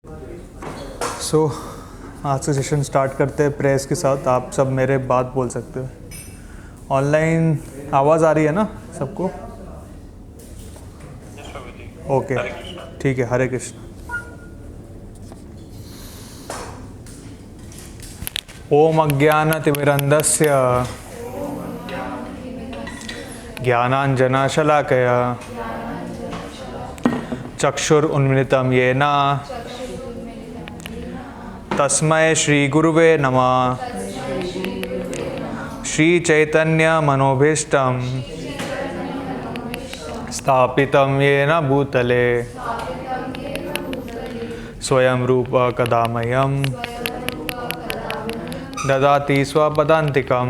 सो आज का session start करते हैं प्रेयर्स के साथ। आप सब मेरे बात बोल सकते हो। ऑनलाइन आवाज़ आ रही है ना सबको? ओके, ठीक है। हरे कृष्ण। ओम अज्ञानतिमिरन्धस्य ज्ञानाञ्जनशलाकया चक्षुरुन्मिलितं येन तस्मै श्रीगुरुवे नमः। श्रीचैतन्यमनोभीष्टं स्थापितं येन भूतले स्वयं रूप कदा मह्यं ददाति स्वपदान्तिकं।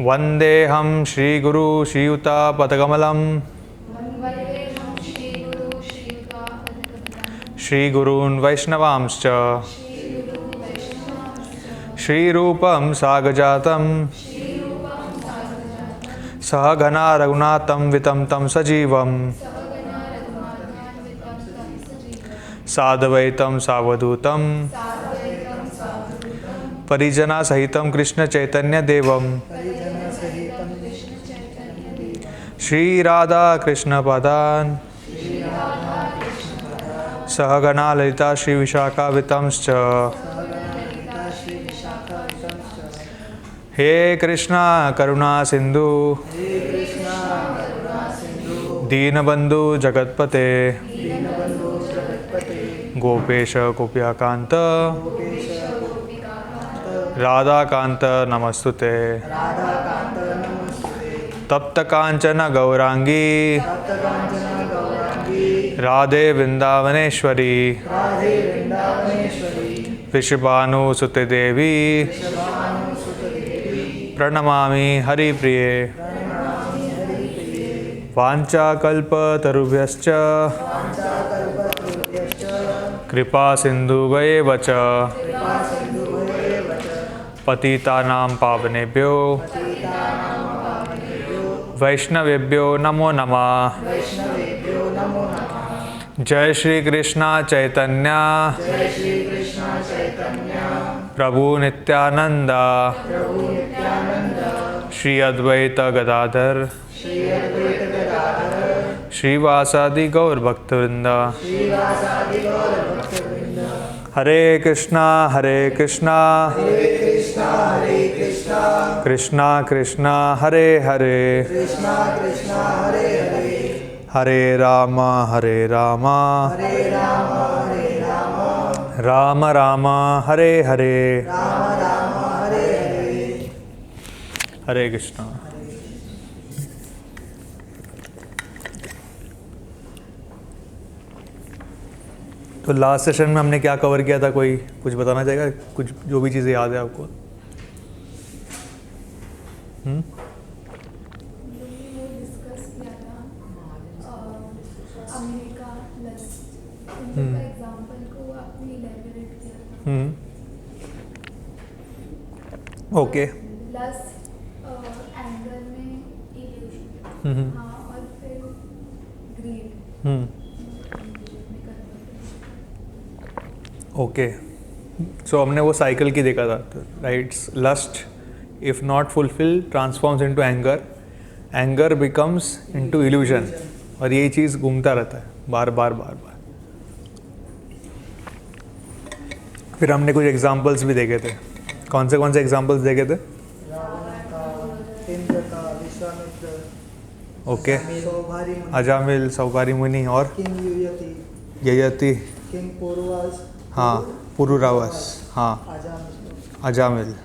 वन्देऽहं श्रीगुरु श्रीयुतापदकमलं श्रीगुरून् वैष्णवांश्च श्रीरूपं साग्रजातं सहगणा रघुनाथं वितं तं सजीवं साद्वैतं सावधूतं परिजनसहितं कृष्णचैतन्यदेवं श्रीराधाकृष्णपादान् सहगणा ललिता श्रीविशाखावितंश्च। हे कृष्णा करुणा सिंधु दीनबंधु जगतपते गोपेश गोप्यकांत राधाकांत नमस्तुते। तप्त कांचन गौरांगी राधे वृंदावनेश्वरी वृषभानुसुते देवी प्रणमामि हरिप्रिये। वाञ्छाकल्पतरुभ्यश्च कृपा सिन्धुभ्येव च पतितानां पावनेभ्यो वैष्णवेभ्यो नमो नमः। जय श्री कृष्णा चैतन्य प्रभु नित्यानंद श्री अद्वैत गदाधर श्रीवासादि गौर भक्तवृंद। हरे कृष्णा कृष्णा कृष्णा हरे हरे हरे राम राम राम हरे हरे। हरे कृष्णा। तो लास्ट सेशन में हमने क्या कवर किया था? कोई कुछ बताना चाहेगा? कुछ जो भी चीज़ें याद है आपको? ओके। एंगर में इल्यूशन, और फिर ग्रीड। ओके, सो हमने वो साइकिल की देखा था, rights. Lust if not fulfil transforms into anger, anger becomes into illusion, और यही चीज़ घूमता रहता है बार बार। फिर हमने कुछ एग्जांपल्स भी देखे थे। कौन से एग्जांपल्स देखे थे? ओके, अजामिल, सौभारी मुनि और ययति, हाँ, पुरुरावस, हाँ, अजामिल।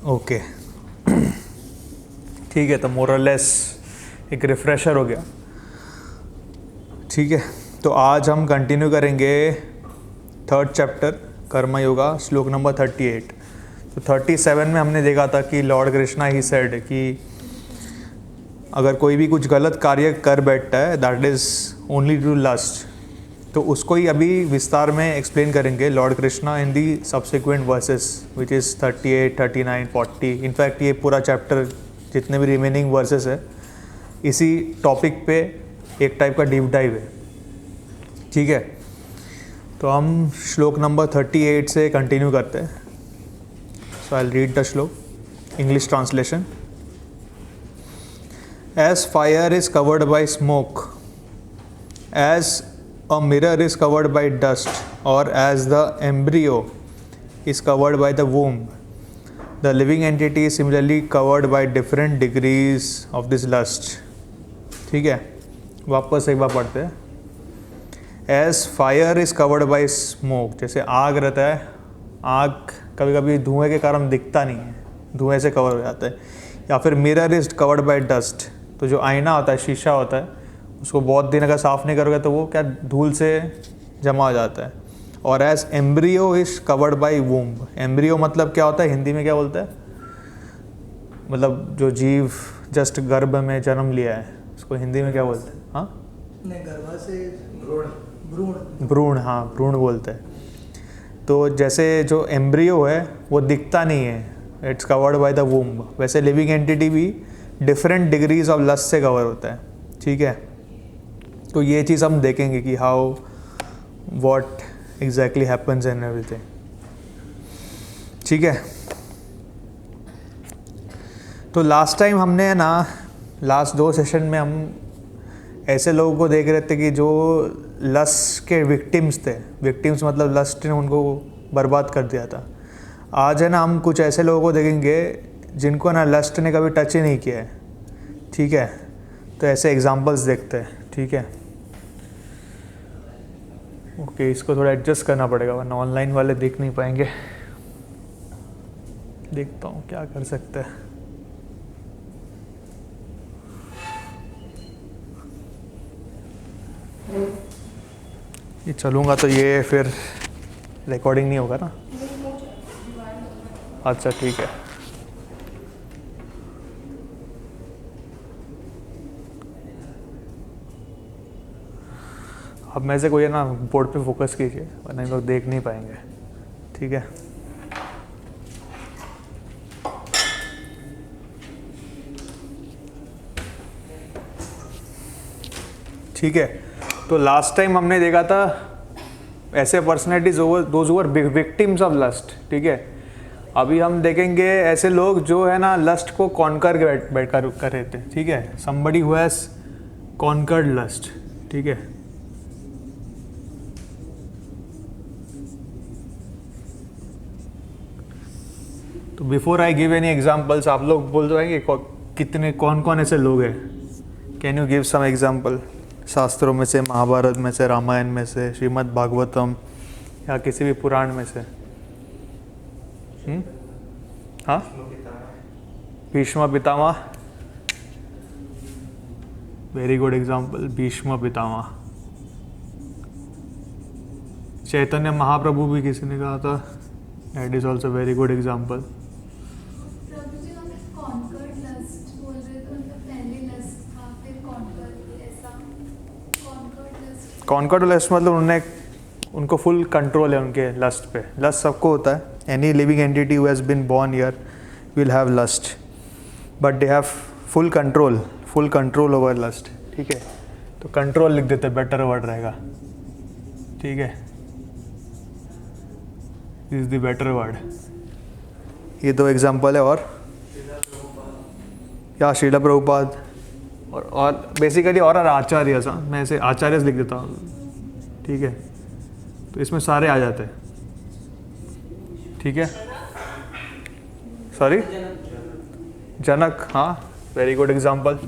ओके, ठीक है। तो मोरलेस एक रिफ्रेशर हो गया। ठीक है, तो आज हम कंटिन्यू करेंगे 3rd चैप्टर कर्म योगा, श्लोक नंबर 38। तो 37 में हमने देखा था कि लॉर्ड कृष्णा ही सेड कि अगर कोई भी कुछ गलत कार्य कर बैठता है, that is only to lust. तो उसको ही अभी विस्तार में एक्सप्लेन करेंगे Lord Krishna in the subsequent verses, which is 38, 39, 40। In fact ये पूरा चैप्टर जितने भी रिमेनिंग वर्सेस है इसी टॉपिक पे एक टाइप का डीप डाइव है। ठीक है, तो हम श्लोक नंबर 38 से कंटिन्यू करते हैं. सो आई विल रीड द श्लोक, English translation. As fire is covered by smoke, as a mirror is covered by dust, or as the embryo is covered by the womb, the living entity is similarly covered by different degrees of this lust. ठीक है, वापस एक बार पढ़ते हैं. As fire is covered by smoke, जैसे आग रहता है, आग कभी कभी धुएं के कारण दिखता नहीं है, धुएं से कवर हो जाता है. या फिर mirror is covered bye dust, तो जो आईना होता है, शीशा होता है, उसको बहुत दिन अगर साफ़ नहीं करोगे तो वो क्या धूल से जमा हो जाता है. और as embryo is covered by womb. Embryo मतलब क्या होता है, हिंदी में क्या बोलते हैं, मतलब जो जीव जस्ट गर्भ में जन्म लिया है, उसको हिंदी में क्या बोलते हैं? हाँ, गर्भ से भ्रूण. भ्रूण, हाँ भ्रूण बोलते हैं. तो जैसे जो एम्ब्रियो है वो दिखता नहीं है, it's covered by the womb, वैसे लिविंग एंटिटी भी डिफरेंट डिग्रीज ऑफ लस्ट से कवर होता है. ठीक है, तो ये चीज़ हम देखेंगे कि how what exactly happens in everything. ठीक है, तो लास्ट टाइम हमने ना, लास्ट 2 सेशन में हम ऐसे लोगों को देख रहे थे कि जो लस्ट के विक्टिम्स थे. विक्टिम्स मतलब लस्ट ने उनको बर्बाद कर दिया था. आज है ना हम कुछ ऐसे लोगों को देखेंगे जिनको ना लस्ट ने कभी टच ही नहीं किया है. ठीक है, तो ऐसे एग्जांपल्स देखते हैं. ठीक है, ओके, इसको थोड़ा एडजस्ट करना पड़ेगा वरना ऑनलाइन वाले देख नहीं पाएंगे. देखता हूँ क्या कर सकते हैं. ये चलूँगा तो ये फिर रिकॉर्डिंग नहीं होगा ना. अच्छा ठीक है. अब में से कोई है ना बोर्ड पे फोकस कीजिए वरना हम लोग देख नहीं पाएंगे. ठीक है, ठीक है. तो लास्ट टाइम हमने देखा था ऐसे personalities those were victims of lust. ठीक है, अभी हम देखेंगे ऐसे लोग जो है ना लस्ट को कॉन्कर बैठ कर रहे थे. ठीक है, somebody who has conquered lust. ठीक है, तो before I give any examples आप लोग बोल पाएंगे कितने कौन कौन ऐसे लोग हैं. Can you give some example शास्त्रों में से, महाभारत में से, रामायण में से, श्रीमद् भागवतम या किसी भी पुराण में से. हाँ, Bhishma Pitamah, very good example. Bhishma Pitamah. Chaitanya Mahaprabhu भी किसी ने कहा था, that is also very good example. प्रभु जी हमें कॉन्कर्ड लस्ट बोल रहे थे, मतलब पहले लस्ट था फिर कॉन्कर, ऐसा कॉन्कर्ड लस्ट. कॉन्कर्ड लस्ट मतलब उनको फुल कंट्रोल है उनके लस्ट पे. लस्ट सबको होता है. Any living entity who has been born here will have lust, but they have full control over lust. ठीक है, तो कंट्रोल लिख देते, बेटर वर्ड रहेगा. ठीक है, इज द बेटर वर्ड. ये 2 एग्जांपल है. और या श्रील प्रभुपाद और बेसिकली और आचार्य. मैं ऐसे आचार्य लिख देता हूँ. ठीक है, तो इसमें सारे आ जाते हैं. ठीक है, सॉरी, जनक. हाँ, वेरी गुड एग्जांपल.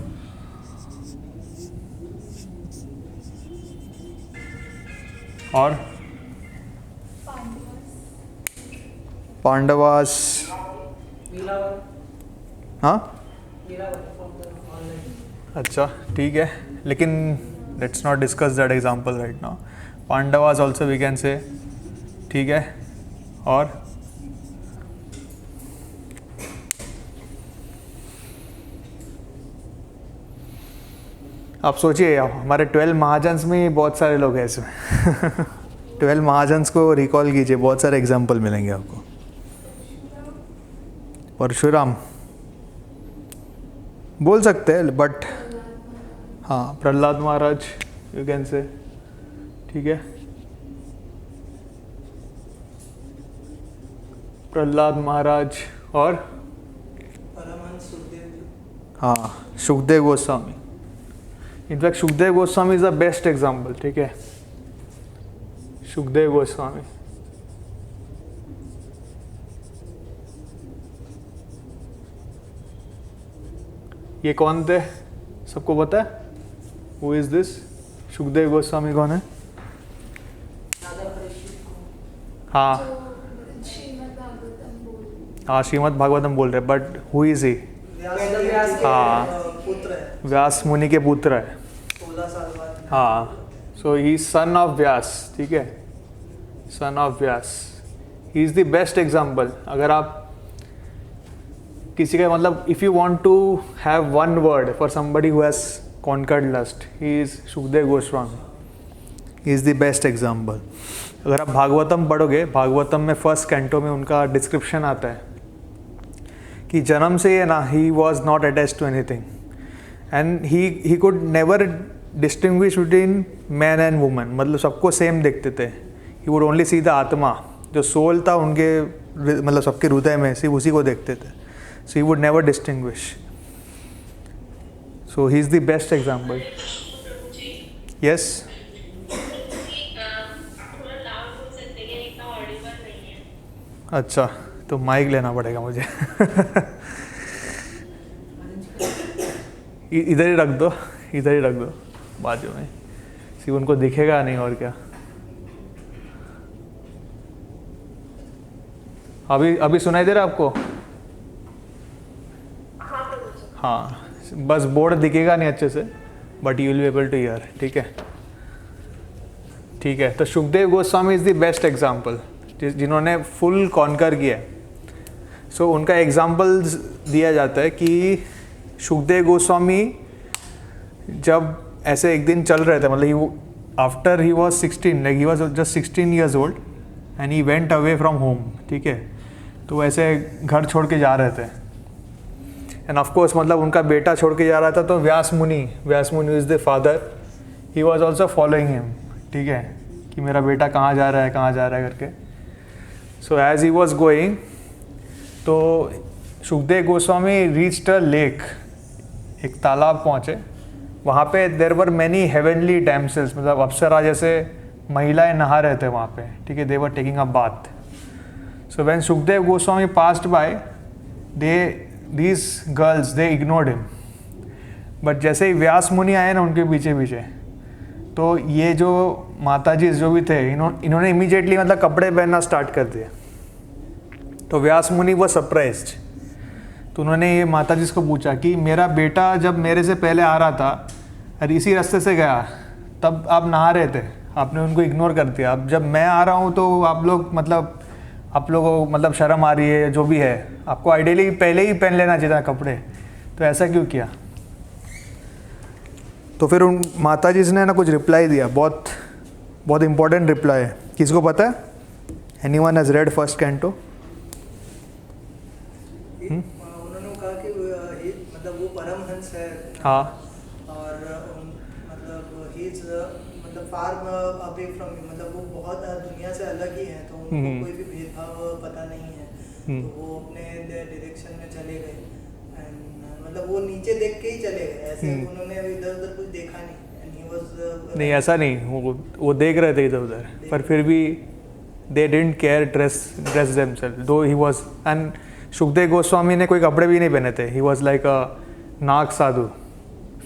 और पांडवास. हाँ, अच्छा ठीक है, लेकिन let's not discuss that example right now. Pandavas also we can say. ठीक है, और आप सोचिए हमारे 12 महाजन्स में ही बहुत सारे लोग हैं इसमें. 12 महाजन्स को रिकॉल कीजिए, बहुत सारे एग्जाम्पल मिलेंगे आपको. परशुराम बोल सकते हैं, बट हाँ, प्रहलाद महाराज यू कैन से. ठीक है, प्रहलाद महाराज और परमहंस सुखदेव। हाँ Sukhdev Goswami. In fact Sukhdev Goswami is the best example. ठीक है, सुखदेव गोस्वामी। ये कौन थे, सबको पता है? Who is this? Sukhdev Goswami कौन है? राधा परीक्षित को। हाँ जो श्रीमद् भागवतम बोल हाँ श्रीमद् भागवतम बोल रहे, बट हु इज ही? व्यास के हाँ। पुत्र है, व्यास मुनि के पुत्र है। 16 साल बाद। हाँ, सो ही सन ऑफ व्यास। ठीक है, son of Vyasa. He is the best example. अगर आप किसी का मतलब if you want to have one word for somebody who has conquered lust, he is Sukhdev Goswami. He is the best example. अगर आप भागवतम पढ़ोगे, भागवतम में फर्स्ट कैंटो में उनका डिस्क्रिप्शन आता है कि जन्म से ये ना, he was not attach to anything and he could never distinguish between man and woman. मतलब सबको सेम देखते थे। He would only see the atma, जो सोल था उनके मतलब सबके हृदय में, सिर्फ उसी को देखते थे। So he would never distinguish. So he is the best example. Yes, अच्छा तो माइक लेना पड़ेगा मुझे। इधर ही रख दो, इधर ही रख दो बाजू में, सिर्फ उनको दिखेगा नहीं और क्या। अभी अभी सुनाई दे रहा है आपको? हाँ, बस बोर्ड दिखेगा नहीं अच्छे से, but you will be able to hear. ठीक है, ठीक है। तो Sukhdev Goswami is the best example, जिन्होंने फुल कॉन्कर किया है। सो उनका एग्जाम्पल दिया जाता है कि सुखदेव गोस्वामी जब ऐसे एक दिन चल रहे थे, मतलब after he was 16, like he was just 16 years old and he went away from home. ठीक है, तो ऐसे घर छोड़ के जा रहे थे एंड ऑफ कोर्स मतलब उनका बेटा छोड़ के जा रहा था, तो व्यास मुनि is the father, he was also following him. ठीक है, कि मेरा बेटा कहाँ जा रहा है, कहाँ जा रहा है करके। So as he was going, तो Sukhdev Goswami reached a lake, एक तालाब पहुँचे। वहाँ पे there were many heavenly damsels, मतलब अप्सरा जैसे महिलाएं नहा रहे थे वहाँ पे। ठीक है, they were taking a bath. So when Sukhdev Goswami passed by, these girls they ignored him. But जैसे ही व्यास मुनि आए ना उनके पीछे पीछे, तो ये जो माताजी जो भी थे, इन्होंने इमीडिएटली मतलब कपड़े पहनना स्टार्ट कर दिए। तो व्यास मुनि वो सरप्राइज्ड, तो उन्होंने ये माताजी को पूछा कि मेरा बेटा जब मेरे से पहले आ रहा था और इसी रास्ते से गया, तब आप नहा रहे थे, आपने उनको इग्नोर कर दिया। अब जब मैं आ रहा हूँ तो आप लोग मतलब आप लोगों को मतलब शर्म आ रही है, जो भी है, आपको आइडियली पहले ही पहन लेना चाहिए था कपड़े, तो ऐसा क्यों किया? तो फिर उन माताजी ने ना कुछ रिप्लाई दिया, बहुत बहुत इंपॉर्टेंट रिप्लाई है। किसको पता है? Anyone has red first canto? उन्होंने कहा कि मतलब वो परमहंस है। हाँ, और मतलब ही इज मतलब फार अवे फ्रॉम, मतलब वो बहुत दुनिया से अलग ही है, तो उनको कोई भी भेदभाव पता नहीं है। तो वो अपने डायरेक्शन में चले गए एंड मतलब वो नीचे देख के ही चले गए, ऐसे उन्होंने इधर उधर कुछ देखा नहीं। एंड ही वाज नहीं ऐसा नहीं, वो देख रहे थे इधर उधर, पर फिर भी they didn't care dress themselves, though he was. And Sukhdev Goswami ने कोई कपड़े भी नहीं पहने थे, ही वाज लाइक अ नाग साधु,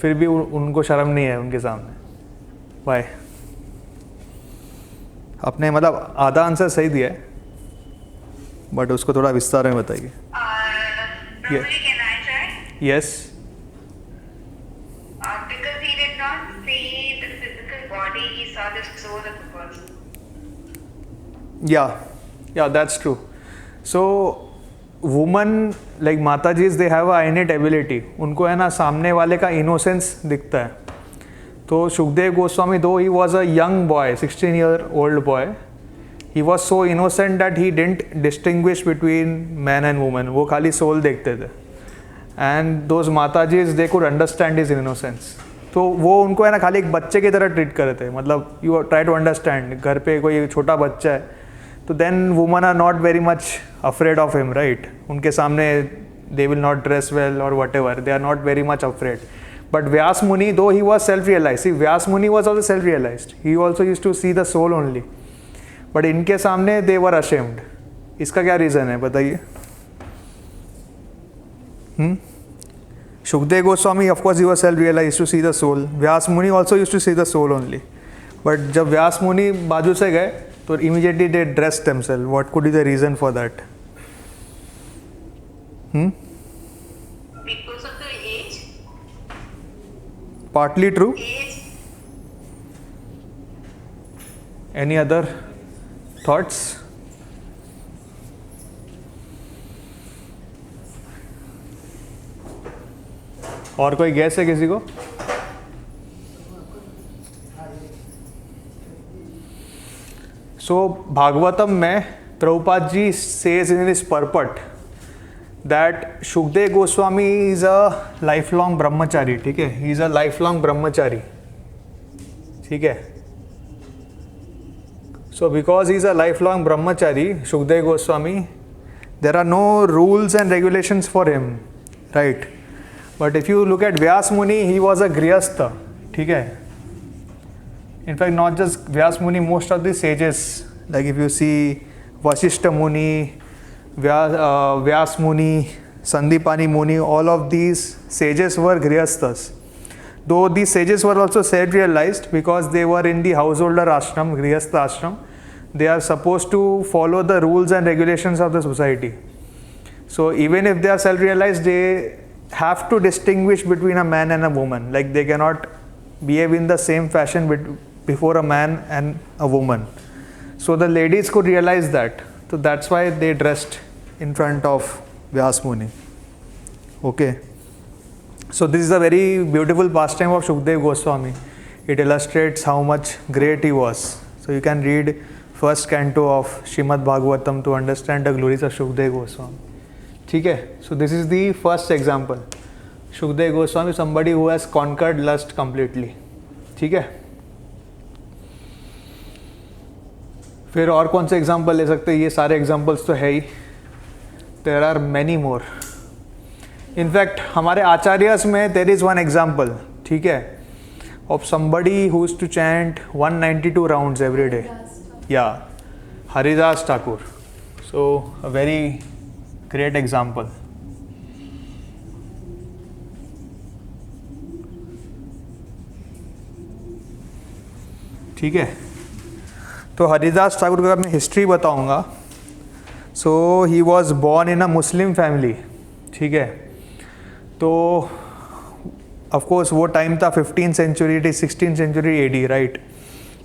फिर भी उनको शर्म नहीं है उनके सामने। बाय, आपने मतलब आधा आंसर सही दिया है, बट उसको थोड़ा विस्तार में बताइए। Yes, because he did not see the physical body, he saw the soul of the person. yeah, that's true. So women like Matajis, they have a innate ability, उनको है ना सामने वाले का इनोसेंस दिखता है। तो सुखदेव गोस्वामी, दो he was a young boy, 16-year-old boy, he was so innocent that he didn't distinguish between man and woman, वो खाली सोल देखते थे। and those Matajis, they could understand his innocence, तो वो उनको है ना खाली एक बच्चे की तरह ट्रीट कर रहे थे, मतलब यू ट्राई टू अंडरस्टैंड, घर पे कोई छोटा बच्चा है तो then women are not very much afraid of him, right. उनके सामने they will not dress well और whatever, they are not very much afraid. But Vyas Muni, though he was self realize, see Vyas Muni was also self realized, he also use to see the soul only, but इनके सामने दे वर ashamed. इसका क्या reason है बताइए? Shukdev Goswami, of course, he was self-realized to see the soul. Vyas Muni also used to see the soul only. But जब व्यास मुनि बाजू से गए तो immediately they dressed themselves. What could be the reason for that? Because of the age. Partly true. Age. Any other thoughts? और कोई gas है किसी को? सो भागवतम में Prabhupada ji says in his purport that Shukdev Goswami is a life long brahmachari. ठीक है, he is a life long brahmachari. ठीक है, so because he is a life long brahmachari Shukdev Goswami, there are no rules and regulations for him, right. But if you look at Vyas Muni, he was a Grihastha, ठीक है. In fact, not just Vyas Muni, most of the sages, like if you see Vasishta Muni, Vyas Muni, Sandipani Muni, all of these sages were Grihasthas. Though these sages were also self-realized because they were in the householder ashram, Grihastha ashram, they are supposed to follow the rules and regulations of the society. So even if they are self-realized, they have to distinguish between a man and a woman, like they cannot behave in the same fashion before a man and a woman. So the ladies could realize that, so that's why they dressed in front of Vyas Muni. Okay, so this is a very beautiful pastime of Shukdev Goswami. It illustrates how much great he was. So you can read first canto of Shrimad Bhagavatam to understand the glories of Shukdev Goswami. ठीक है, so this is the first example. Shukdev Goswami, somebody who has conquered lust completely. ठीक है, फिर और कौन से example ले सकते हैं? ये सारे एग्जाम्पल्स तो है ही, there are many more. In fact हमारे आचार्यस में देर इज़ वन एग्जाम्पल, ठीक है, of somebody who used to chant 192 rounds every day. Yeah, Haridas Thakur. So a very great example. ठीक है, तो हरिदास ठाकुर का मैं हिस्ट्री बताऊंगा. So he was born in a Muslim family. ठीक है, तो ऑफ कोर्स वो टाइम था 15th century to 16th century AD, right.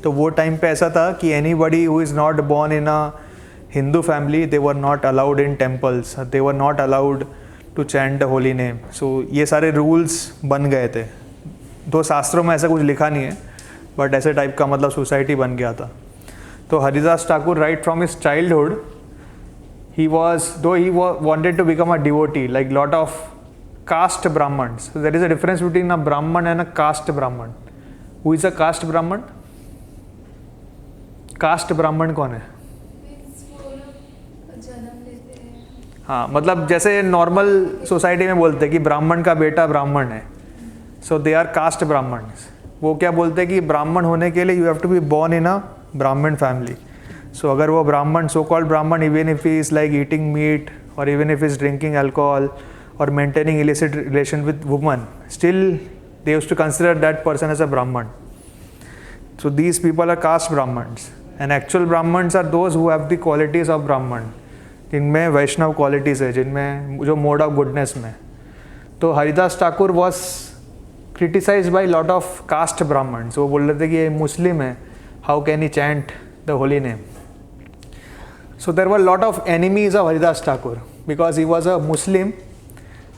तो वो टाइम पे ऐसा था कि anybody who is not born in a Hindu family, they were not allowed in temples, they were not allowed to chant the holy name. So ये सारे rules बन गए थे. दो शास्त्रों में ऐसा कुछ लिखा नहीं है, बट ऐसे टाइप का मतलब सोसाइटी बन गया था. तो Haridas Thakur right from his childhood, he wanted to become a devotee, like lot of caste Brahmins. So there is a difference between a Brahman and a caste Brahman. Who is a caste Brahman? Caste Brahman कौन है? हाँ, मतलब जैसे normal society में बोलते हैं कि ब्राह्मण का बेटा ब्राह्मण है, so they are caste Brahmins. वो क्या बोलते हैं कि ब्राह्मण होने के लिए you have to be born in a Brahmin family. सो अगर वो ब्राह्मण, so called Brahmin, even if he is like eating meat और even if is drinking alcohol और maintaining illicit relation with woman, still they used to consider that person as a Brahmin. So these people are caste Brahmins, and actual Brahmans are those who have the qualities of Brahmin, जिनमें वैष्णव qualities है, जिनमें जो mode of goodness में. तो Haridas Thakur was criticize by lot of caste Brahmins. वो बोल रहे थे कि ये मुस्लिम है, how can he chant the holy name. So there were lot of enemies of Haridas Thakur because he was a Muslim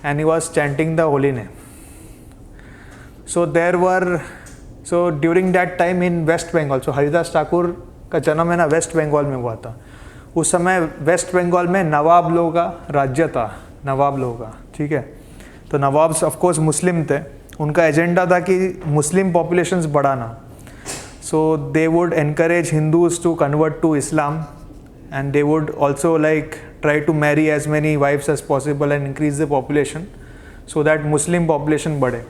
and he was chanting the holy name. So during that time in West Bengal, so Haridas Thakur का जन्म है ना waste Bengal में हुआ था. उस समय waste Bengal में नवाब लोगों का राज्य था, नवाब लोगों का. ठीक है, तो नवाब्स ऑफ कोर्स मुस्लिम थे. उनका एजेंडा था कि मुस्लिम पॉपुलेशंस बढ़ाना. So they would encourage Hindus to convert to Islam, and they would also like try to marry as many wives as possible and increase the population so that Muslim population बढ़े.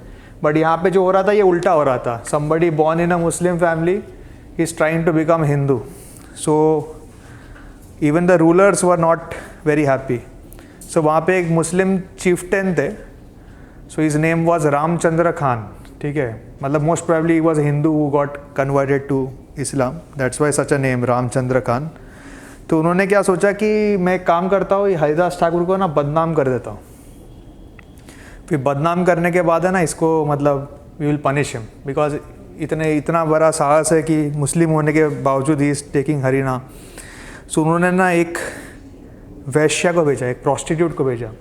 But यहाँ पे जो हो रहा था ये उल्टा हो रहा था. Somebody born in a Muslim family is trying to become Hindu. So even the rulers were not very happy. So वहाँ पे एक मुस्लिम chieftain थे. So his name was Ramchandra Khan. ठीक है, मतलब most probably he was a Hindu who got converted to Islam, that's why such a name Ramchandra Khan. तो उन्होंने क्या सोचा कि मैं एक काम करता हूँ, हरिदास ठाकुर को ना बदनाम कर देता हूँ. फिर बदनाम करने के बाद है ना इसको मतलब we will punish him because इतना बड़ा साहस है कि मुस्लिम होने के बावजूद ही इज टेकिंग हरिना. सो उन्होंने ना एक वैश्या को भेजा, एक प्रॉस्टिट्यूट को भेजा.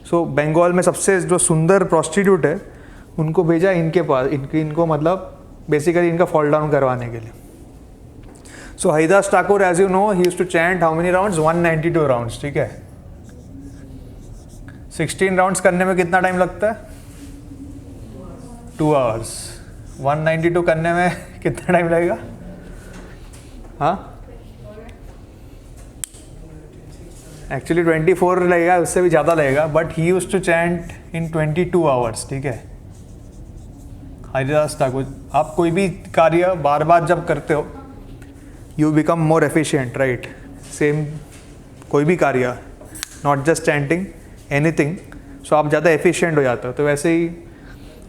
सो बंगाल में सबसे जो सुंदर प्रॉस्टिट्यूट है उनको भेजा इनके पास, इनको मतलब बेसिकली इनका फॉल डाउन करवाने के लिए. So Haridas Thakur as you know he used to chant how many rounds, 192 rounds. ठीक है, 16 राउंड्स करने में कितना टाइम लगता है? 2 आवर्स. 192 करने में कितना टाइम लगेगा? हाँ एक्चुअली 24 लगेगा, उससे भी ज़्यादा लगेगा, but he used to chant in 22 hours. ठीक है, हरिदास ठाकुर. आप कोई भी कार्य बार बार जब करते हो you become more efficient, right? Same कोई भी कार्य, not just chanting, anything. So आप ज़्यादा एफिशिएंट हो जाते हो. तो वैसे ही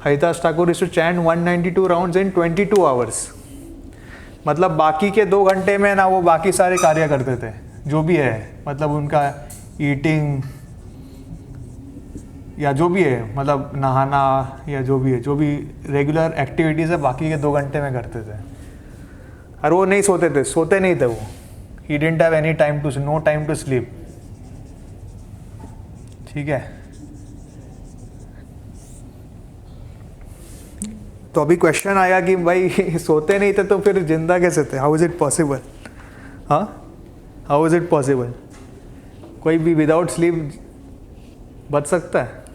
Haridas Thakur is to chant 192 rounds in 22 hours. मतलब बाकी के 2 घंटे में ना वो बाकी सारे कार्य करते थे जो भी है, मतलब उनका ईटिंग या जो भी है, मतलब नहाना या जो भी है, जो भी रेगुलर एक्टिविटीज़ है बाकी के 2 घंटे में करते थे. और वो नहीं सोते थे, सोते नहीं थे वो. He didn't have any time to, no time to sleep. ठीक है, तो अभी क्वेश्चन आया कि भाई सोते नहीं थे तो फिर जिंदा कैसे थे? How is it possible? हाँ, हाउ इज़ इट पॉसिबल? कोई भी विदाउट स्लीप बच सकता है?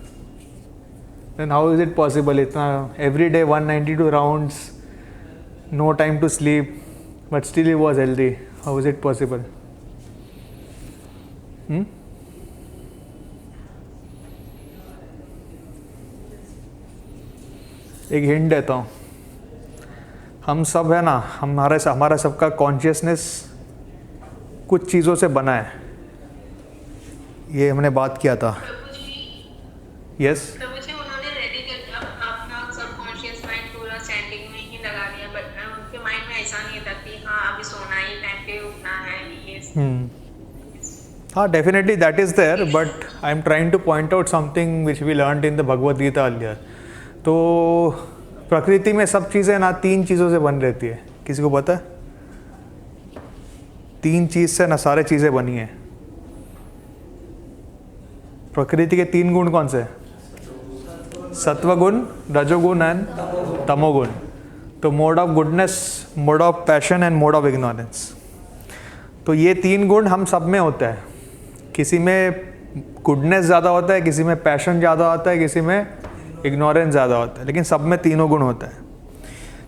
Then how is it possible? इतना every day 192 rounds, no time to sleep, but still he was healthy. How is it possible? एक hint देता हूँ. हम सब है ना, हमारा सबका कॉन्शियसनेस कुछ चीज़ों से बना है. ये हमने बात किया था. यस हाँ, definitely that is there, but I am trying to point out something which we learned in the Bhagavad Gita earlier. तो प्रकृति में सब चीज़ें ना 3 चीज़ों से बन रहती है. किसी को पता है? 3 चीज़ से ना सारे चीज़ें बनी हैं. प्रकृति के 3 गुण कौन से? सत्वगुण, रजोगुण एंड तमोगुण. तो mode of goodness, mode of passion and mode of ignorance. तो ये 3 गुण हम सब में होता है. किसी में गुडनेस ज़्यादा होता है, किसी में पैशन ज़्यादा होता है, किसी में इग्नोरेंस ज़्यादा होता है, लेकिन सब में तीनों गुण होता है.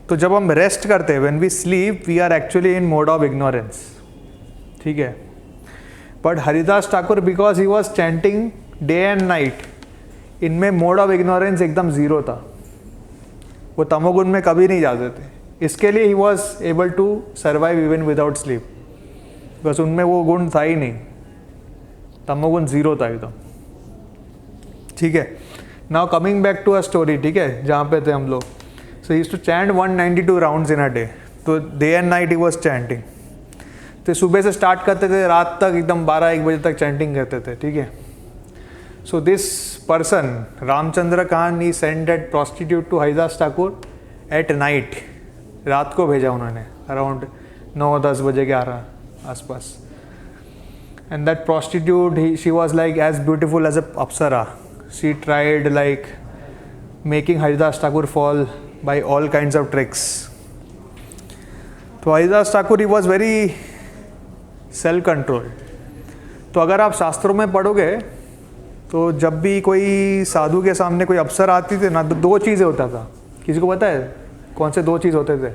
तो जब हम रेस्ट करते हैं, when we sleep, we are actually in mode of ignorance. ठीक है, but Haridas Thakur because he was chanting day and night, इनमें मोड ऑफ इग्नोरेंस एकदम ज़ीरो था. वो तमोगुण में कभी नहीं जाते थे. इसके लिए he was able to survive even without sleep, because उनमें वो गुण था ही नहीं. तमोगुण ज़ीरो था एकदम. ठीक है, now coming back to a story. ठीक है, जहाँ पे थे हम लोग. So he used to chant 192 rounds in a day. तो day and night he was chanting. तो सुबह से स्टार्ट करते थे, रात तक एकदम 12-1 बजे तक चैंटिंग करते थे. ठीक है, so this person Ramchandra Khan he send that prostitute to Haridas Thakur at night. रात को भेजा उन्होंने अराउंड 9-10 बजे के आसपास. And that prostitute, she was like as beautiful as a apsara. She tried like making Haridas Thakur fall by all kinds of tricks. तो Haridas Thakur he was very self control. तो अगर आप शास्त्रों में पढ़ोगे तो जब भी कोई साधु के सामने कोई अफसर आती थी ना, तो दो चीज़ें होता था। किसी को पता है कौन से दो चीज़ होते थे?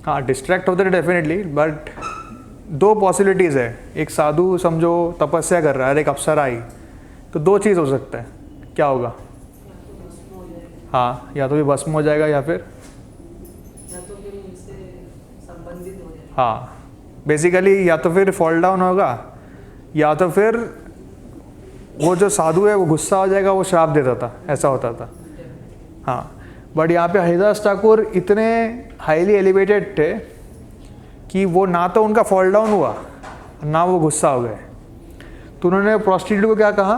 हाँ, डिस्ट्रैक्ट होते थे डेफिनेटली, बट दो पॉसिबिलिटीज़ है। एक साधु समझो तपस्या कर रहा है, एक अफसर आई, तो दो चीज़ हो सकता है। क्या होगा? हाँ, या तो भी भस्म हो जाएगा या फिर हाँ, बेसिकली या तो फिर फॉल डाउन होगा, या तो फिर वो जो साधु है वो गुस्सा हो जाएगा, वो श्राप देता था, ऐसा होता था। हाँ, बट यहाँ पे हरिदास ठाकुर इतने हाईली एलिवेटेड थे कि वो ना तो उनका फॉल डाउन हुआ ना वो गुस्सा हो गए। तो उन्होंने प्रोस्टिट्यूट को क्या कहा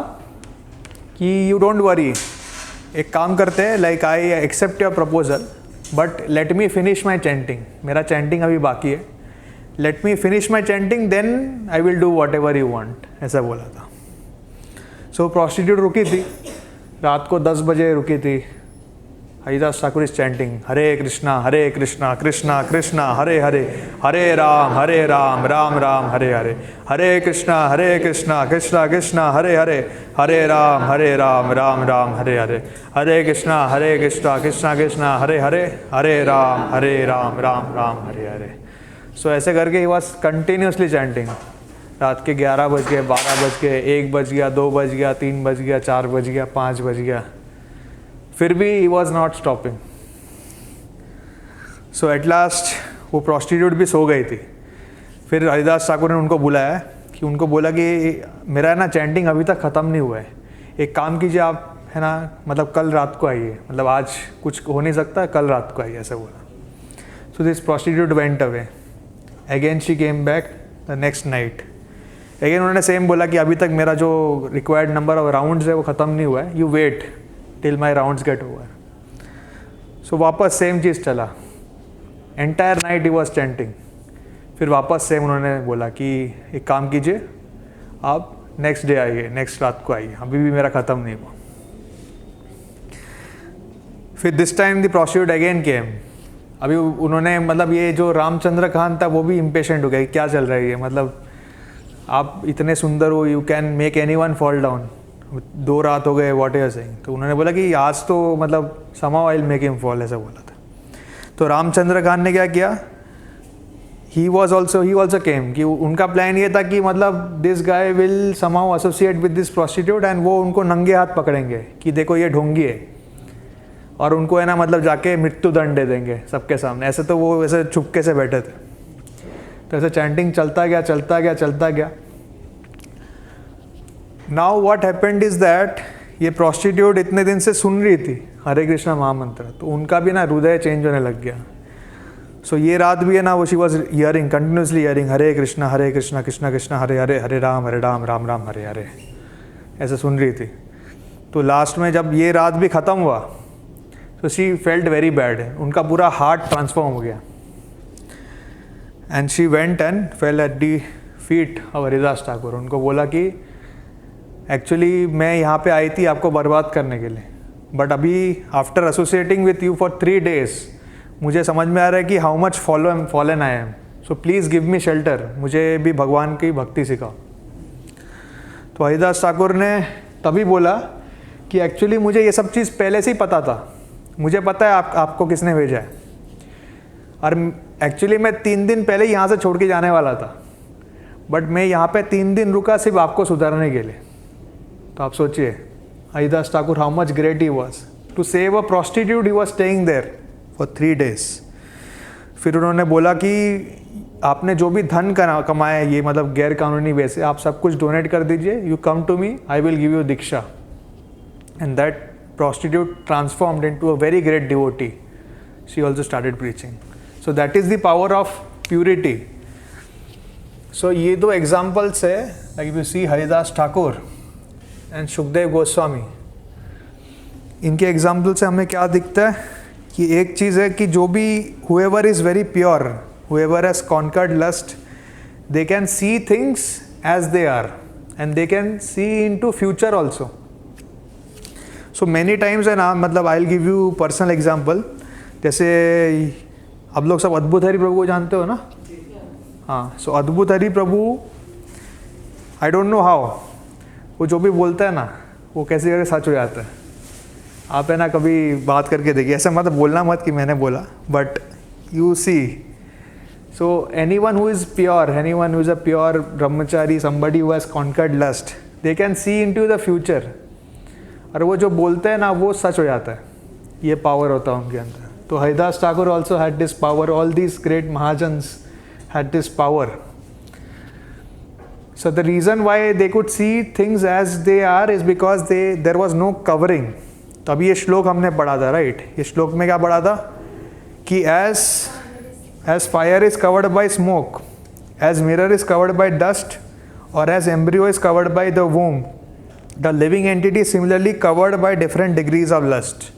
कि यू डोंट वरी, एक काम करते हैं, like I accept your proposal, but let me finish my chanting. मेरा चैंटिंग अभी बाकी है, let me finish my chanting, then I will do whatever you want, ऐसा बोला था। सो प्रोस्टिट्यूट रुकी थी, रात को 10 बजे रुकी थी। हरिदास ठाकुर इज चैंटिंग हरे कृष्णा कृष्णा कृष्णा हरे हरे, हरे राम राम राम हरे हरे, हरे कृष्णा कृष्णा कृष्णा हरे हरे, हरे राम राम राम हरे हरे, हरे कृष्णा कृष्णा कृष्णा हरे हरे, हरे राम राम राम हरे हरे। सो ऐसे करके ही वॉज कंटिन्यूसली चैंटिंग। रात के 11 बज गए, 12 बज गए, 1 बज गया, 2 बज गया, 3 बज गया, 4 बज गया, 5 बज गया, फिर भी ही was not stopping. So at last वो प्रोस्टिट्यूट भी सो गई थी। फिर हरिदास ठाकुर ने उनको बुलाया कि उनको बोला कि मेरा ना चैंटिंग अभी तक ख़त्म नहीं हुआ है, एक काम कीजिए आप, है ना, मतलब कल रात को आइए, मतलब आज कुछ हो नहीं सकता, कल रात को आइए, ऐसा बोला। So this prostitute went away. Again she came back the next night. Again उन्होंने सेम बोला कि अभी तक मेरा जो रिक्वायर्ड नंबर ऑफ राउंड्स है वो ख़त्म नहीं हुआ है, you wait till my rounds get over. So वापस सेम चीज़ चला, entire night he was chanting. फिर वापस सेम उन्होंने बोला कि एक काम कीजिए, आप नेक्स्ट डे आइए, नेक्स्ट रात को आइए, अभी भी मेरा ख़त्म नहीं हुआ। फिर this time the prostitute again came. अभी उन्होंने, मतलब ये जो रामचंद्र खान था वो भी इम्पेशेंट हो गया, क्या चल रहा है ये, मतलब आप इतने सुंदर हो, you can make anyone fall down, 2 रात हो गए, व्हाट आर सेइंग। तो उन्होंने बोला कि आज तो मतलब somehow I will make him fall, ऐसा बोला था। तो रामचंद्र खान ने क्या किया, ही ऑल्सो केम, कि उनका प्लान ये था कि मतलब this guy will समाउ associate with this prostitute, and वो उनको नंगे हाथ पकड़ेंगे कि देखो ये ढोंगी है, और उनको है ना मतलब जाके मृत्यु दंड दे देंगे सबके सामने। ऐसे तो वो ऐसे चुपके से बैठे थे। तो ऐसे चैंटिंग चलता गया। Now what happened is that ये प्रोस्टिट्यूट इतने दिन से सुन रही थी हरे कृष्णा महामंत्र, तो उनका भी ना हृदय चेंज होने लग गया। सो ये रात भी है ना, वो she was hearing, continuously hearing Hare Krishna Krishna Krishna Hare Hare, Hare Ram Ram Ram Hare Hare, ऐसे सुन रही थी। तो लास्ट में जब ये रात भी ख़त्म हुआ तो शी फेल्ट वेरी बैड, उनका पूरा हार्ट ट्रांसफॉर्म हो गया, and she went and fail at the feet of Haridas Thakur. उनको बोला कि एक्चुअली मैं यहाँ पे आई थी आपको बर्बाद करने के लिए, बट अभी after associating with you for 3 days मुझे समझ में आ रहा है कि how much fallen I am, so please give me shelter, मुझे भी भगवान की भक्ति सिखाओ। तो हरिदास ठाकुर ने तभी बोला कि एक्चुअली मुझे ये सब चीज़ पहले से ही पता था, मुझे पता है आपको किसने भेजा है, और एक्चुअली मैं 3 दिन पहले ही यहाँ से छोड़ के जाने वाला था, बट मैं यहाँ पे 3 दिन रुका सिर्फ आपको सुधारने के लिए। तो आप सोचिए Haridas Thakur how much great he was, to save a prostitute he was staying there for 3 days। फिर उन्होंने बोला कि आपने जो भी धन कमाया है ये मतलब गैर कानूनी वे से, आप सब कुछ डोनेट कर दीजिए, you come to me, I will give you diksha. And that prostitute transformed into a very great devotee. She also started preaching. So that is the power of purity. So ये 2 examples है, like if you see Haridas Thakur and Sukhdev Goswami, इनके example से हमें क्या दिखता है कि एक चीज़ है कि जो भी whoever is very pure, whoever has conquered lust, they can see things as they are and they can see into future also. So many times है ना, मतलब I will give you personal example. जैसे आप लोग सब अद्भुत हरि प्रभु को जानते हो ना? हाँ, सो अद्भुत हरि प्रभु, आई डोंट नो हाउ, वो जो भी बोलता है ना वो कैसे करके सच हो जाता है। आप है ना कभी बात करके देखिए, ऐसा मतलब बोलना मत कि मैंने बोला, but you see. So anyone who is pure, anyone who is a pure brahmachari, somebody who has conquered lust, they can see into the future, और वो जो बोलते हैं ना वो सच हो जाता है। ये पावर होता है उनके अंदर। तो Haridas Thakur also had this power, all these great mahajans had this power. So the reason why they could see things as they are is because there was no covering. तो अभी ये श्लोक हमने पढ़ा था, राइट? ये श्लोक में क्या पढ़ा था कि as fire is covered by smoke, as mirror is covered by dust, or as embryo is covered by the womb, the living entity is similarly covered by different degrees of lust.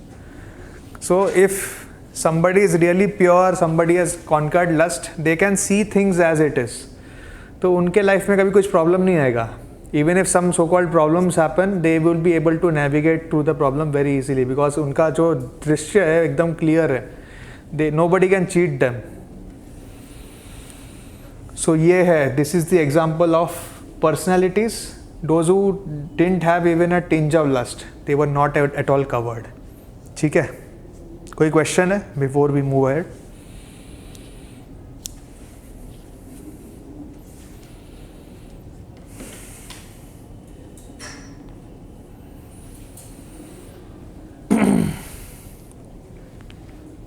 So if somebody is really pure, somebody has conquered lust, they can see things as it is. तो उनके life में कभी कुछ problem नहीं आएगा. Even if some so-called problems happen, they will be able to navigate through the problem very easily because उनका जो दृश्य है एकदम क्लियर है. Nobody can cheat them. So ये है, this is the example of personalities. Those who didn't have even a tinge of lust, they were not at all covered. ठीक है? कोई क्वेश्चन है बिफोर वी मूव अहेड?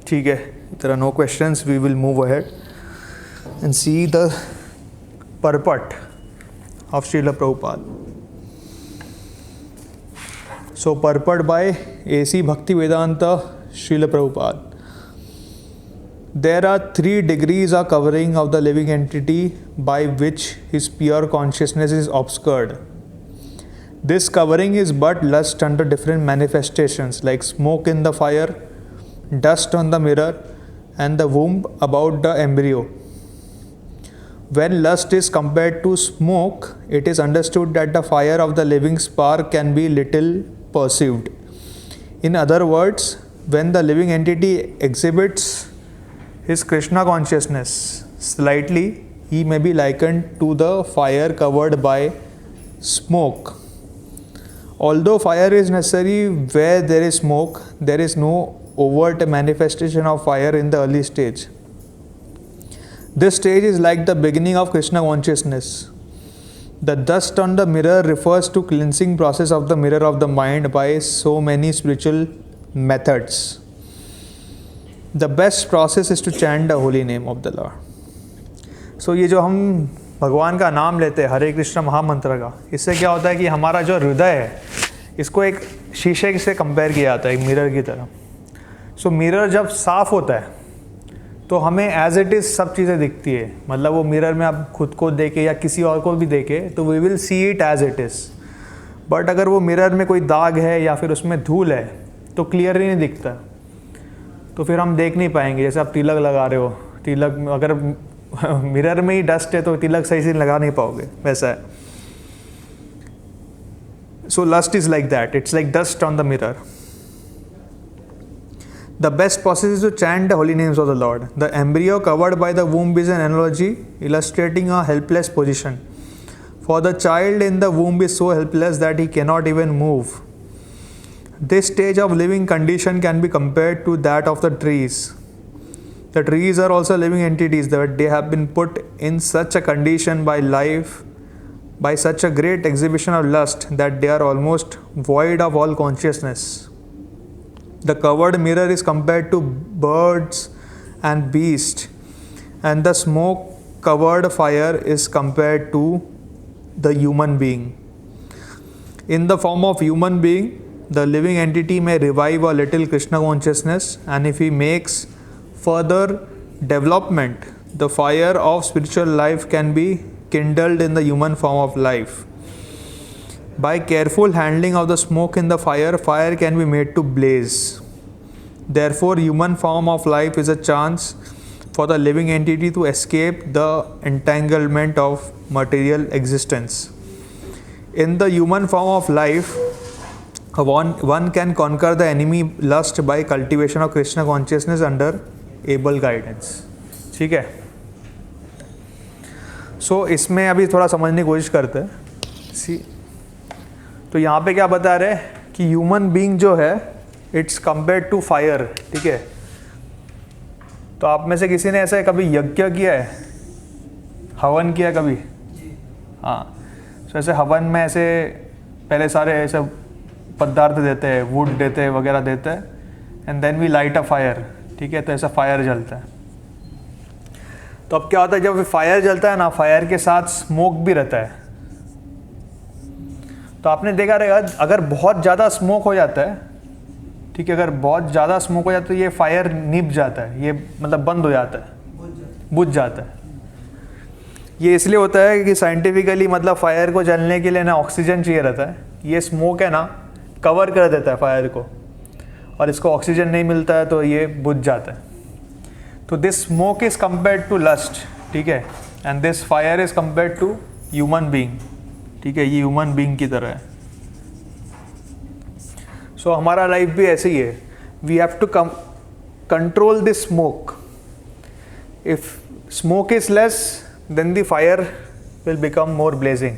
ठीक है, there are no questions, we will move ahead and see the purport of Srila Prabhupada. So purport by A.C. Bhaktivedanta Srila Prabhupada. There are 3 degrees of covering of the living entity by which his pure consciousness is obscured. This covering is but lust under different manifestations like smoke in the fire, dust on the mirror, and the womb about the embryo. When lust is compared to smoke, it is understood that the fire of the living spark can be little perceived. In other words, when the living entity exhibits his Krishna consciousness slightly, he may be likened to the fire covered by smoke. Although fire is necessary where there is smoke, there is no overt manifestation of fire in the early stage. This stage is like the beginning of Krishna consciousness. The dust on the mirror refers to cleansing process of the mirror of the mind by so many spiritual methods. The best process is to chant the holy name of the Lord. So ये जो हम भगवान का नाम लेते हैं हरे कृष्ण महामंत्र का, इससे क्या होता है कि हमारा जो हृदय है इसको एक शीशे से कंपेयर किया जाता है, एक मिरर की तरह. सो मिरर जब साफ़ होता है तो हमें एज इट इज़ सब चीज़ें दिखती है. मतलब वो मिरर में आप खुद को देखे या किसी और को भी देखे तो we will see it as it is. But अगर वो मिरर में कोई दाग है या फिर उसमें धूल है तो क्लियर ही नहीं दिखता, तो फिर हम देख नहीं पाएंगे. जैसे आप तिलक लगा रहे हो, तिलक अगर मिरर में ही डस्ट है तो तिलक सही से लगा नहीं पाओगे, वैसा है. So lust is like that, it's like dust on the mirror. The best process is to chant the holy names of the Lord. The embryo covered by the womb is an analogy illustrating a helpless position. For the child in the womb is so helpless that he cannot even move. This stage of living condition can be compared to that of the trees. The trees are also living entities that they have been put in such a condition by life, by such a great exhibition of lust that they are almost void of all consciousness. The covered mirror is compared to birds and beasts, and the smoke covered fire is compared to the human being. In the form of human being, the living entity may revive a little Krishna consciousness, and if he makes further development, the fire of spiritual life can be kindled in the human form of life. By careful handling of the smoke in the fire, fire can be made to blaze. Therefore, human form of life is a chance for the living entity to escape the entanglement of material existence. In the human form of life, one can conquer the enemy lust by cultivation of Krishna consciousness under able guidance. ठीक है, सो इसमें अभी थोड़ा समझने की कोशिश करते हैं। सी, तो यहाँ पे क्या बता रहे हैं कि ह्यूमन बीइंग जो है इट्स कंपेयर टू फायर। ठीक है, तो आप में से किसी ने ऐसे कभी यज्ञ किया है, हवन किया है कभी? हाँ, तो ऐसे हवन में ऐसे पहले सारे ऐसे पदार्थ देते हैं, वुड देते हैं वगैरह देते हैं, and then we light a fire. ठीक है, तो ऐसा फायर जलता है। तो अब क्या होता है, जब फायर जलता है ना, फायर के साथ स्मोक भी रहता है। तो आपने देखा रहेगा अगर बहुत ज़्यादा स्मोक हो जाता है, ठीक है, अगर बहुत ज़्यादा स्मोक हो जाता है तो ये फायर निभ जाता है, ये मतलब बंद हो जाता है, बुझ जाता है। ये इसलिए होता है कि साइंटिफिकली मतलब फायर को जलने के लिए ना ऑक्सीजन चाहिए रहता है। ये स्मोक है ना कवर कर देता है फायर को, और इसको ऑक्सीजन नहीं मिलता है तो ये बुझ जाता है। तो this smoke is compared to lust. ठीक है, and this fire is compared to human being. ठीक है, ये ह्यूमन बीइंग की तरह है। सो हमारा लाइफ भी ऐसे ही है। We have to control this smoke. If smoke is less then the fire will become more blazing.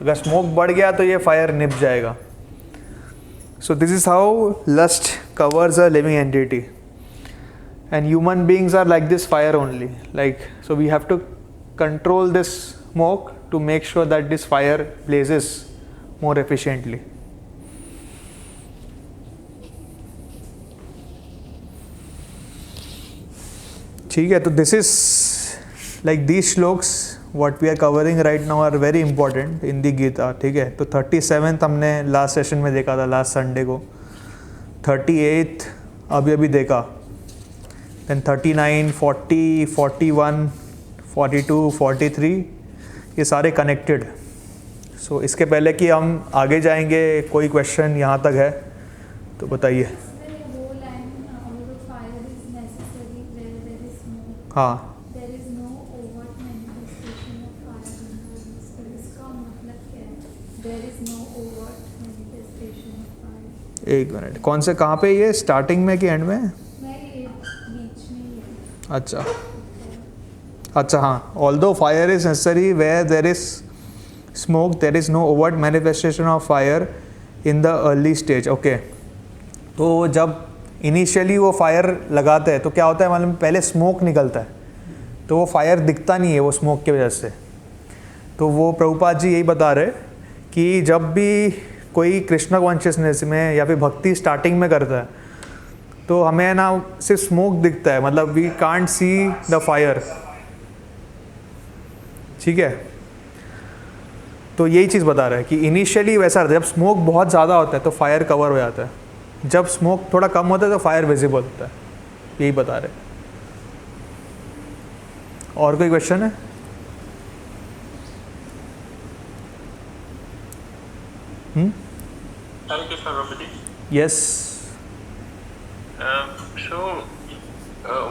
अगर स्मोक बढ़ गया तो ये फायर निभ जाएगा। So this is how lust covers a living entity, and human beings are like this fire only. Like, so we have to control this smoke to make sure that this fire blazes more efficiently. ठीक है, तो this is like these shloks what we are covering right now are very important in the Gita. ठीक है, तो 37th हमने last session में देखा था, लास्ट संडे को। 38th अभी अभी देखा, then 39, 40, 41, 42, 43 ये सारे कनेक्टेड। सो इसके पहले कि हम आगे जाएंगे, कोई क्वेश्चन यहाँ तक है तो बताइए। वो line fire is necessary where there is smoke, हाँ, there is no overt manifestation of fire in the list. इसका मतलब क्या है? There is no overt manifestation of fire. एक मिनट, कौन से कहाँ पे, ये स्टार्टिंग में कि एंड में? मैं ये बीच में ही है। अच्छा अच्छा, हाँ, although fire is necessary where there is smoke there is no overt manifestation of fire in the early stage. Okay, तो जब इनिशियली वो फायर लगाते हैं तो क्या होता है मालूम, पहले स्मोक निकलता है तो वो फायर दिखता नहीं है वो स्मोक की वजह से। तो वो प्रभुपाद जी यही बता रहे कि जब भी कोई कृष्ण कॉन्शियसनेस में या फिर भक्ति स्टार्टिंग में करता है तो हमें ना सिर्फ स्मोक दिखता है, मतलब we can't see the fire. ठीक है, तो यही चीज़ बता रहा है कि इनिशियली वैसा रहता है, जब स्मोक बहुत ज़्यादा होता है तो फायर कवर हो जाता है, जब स्मोक थोड़ा कम होता है तो फायर विजिबल होता है। यही बता रहे। और कोई क्वेश्चन है? Hare Krishna, Prabhuji. Yes.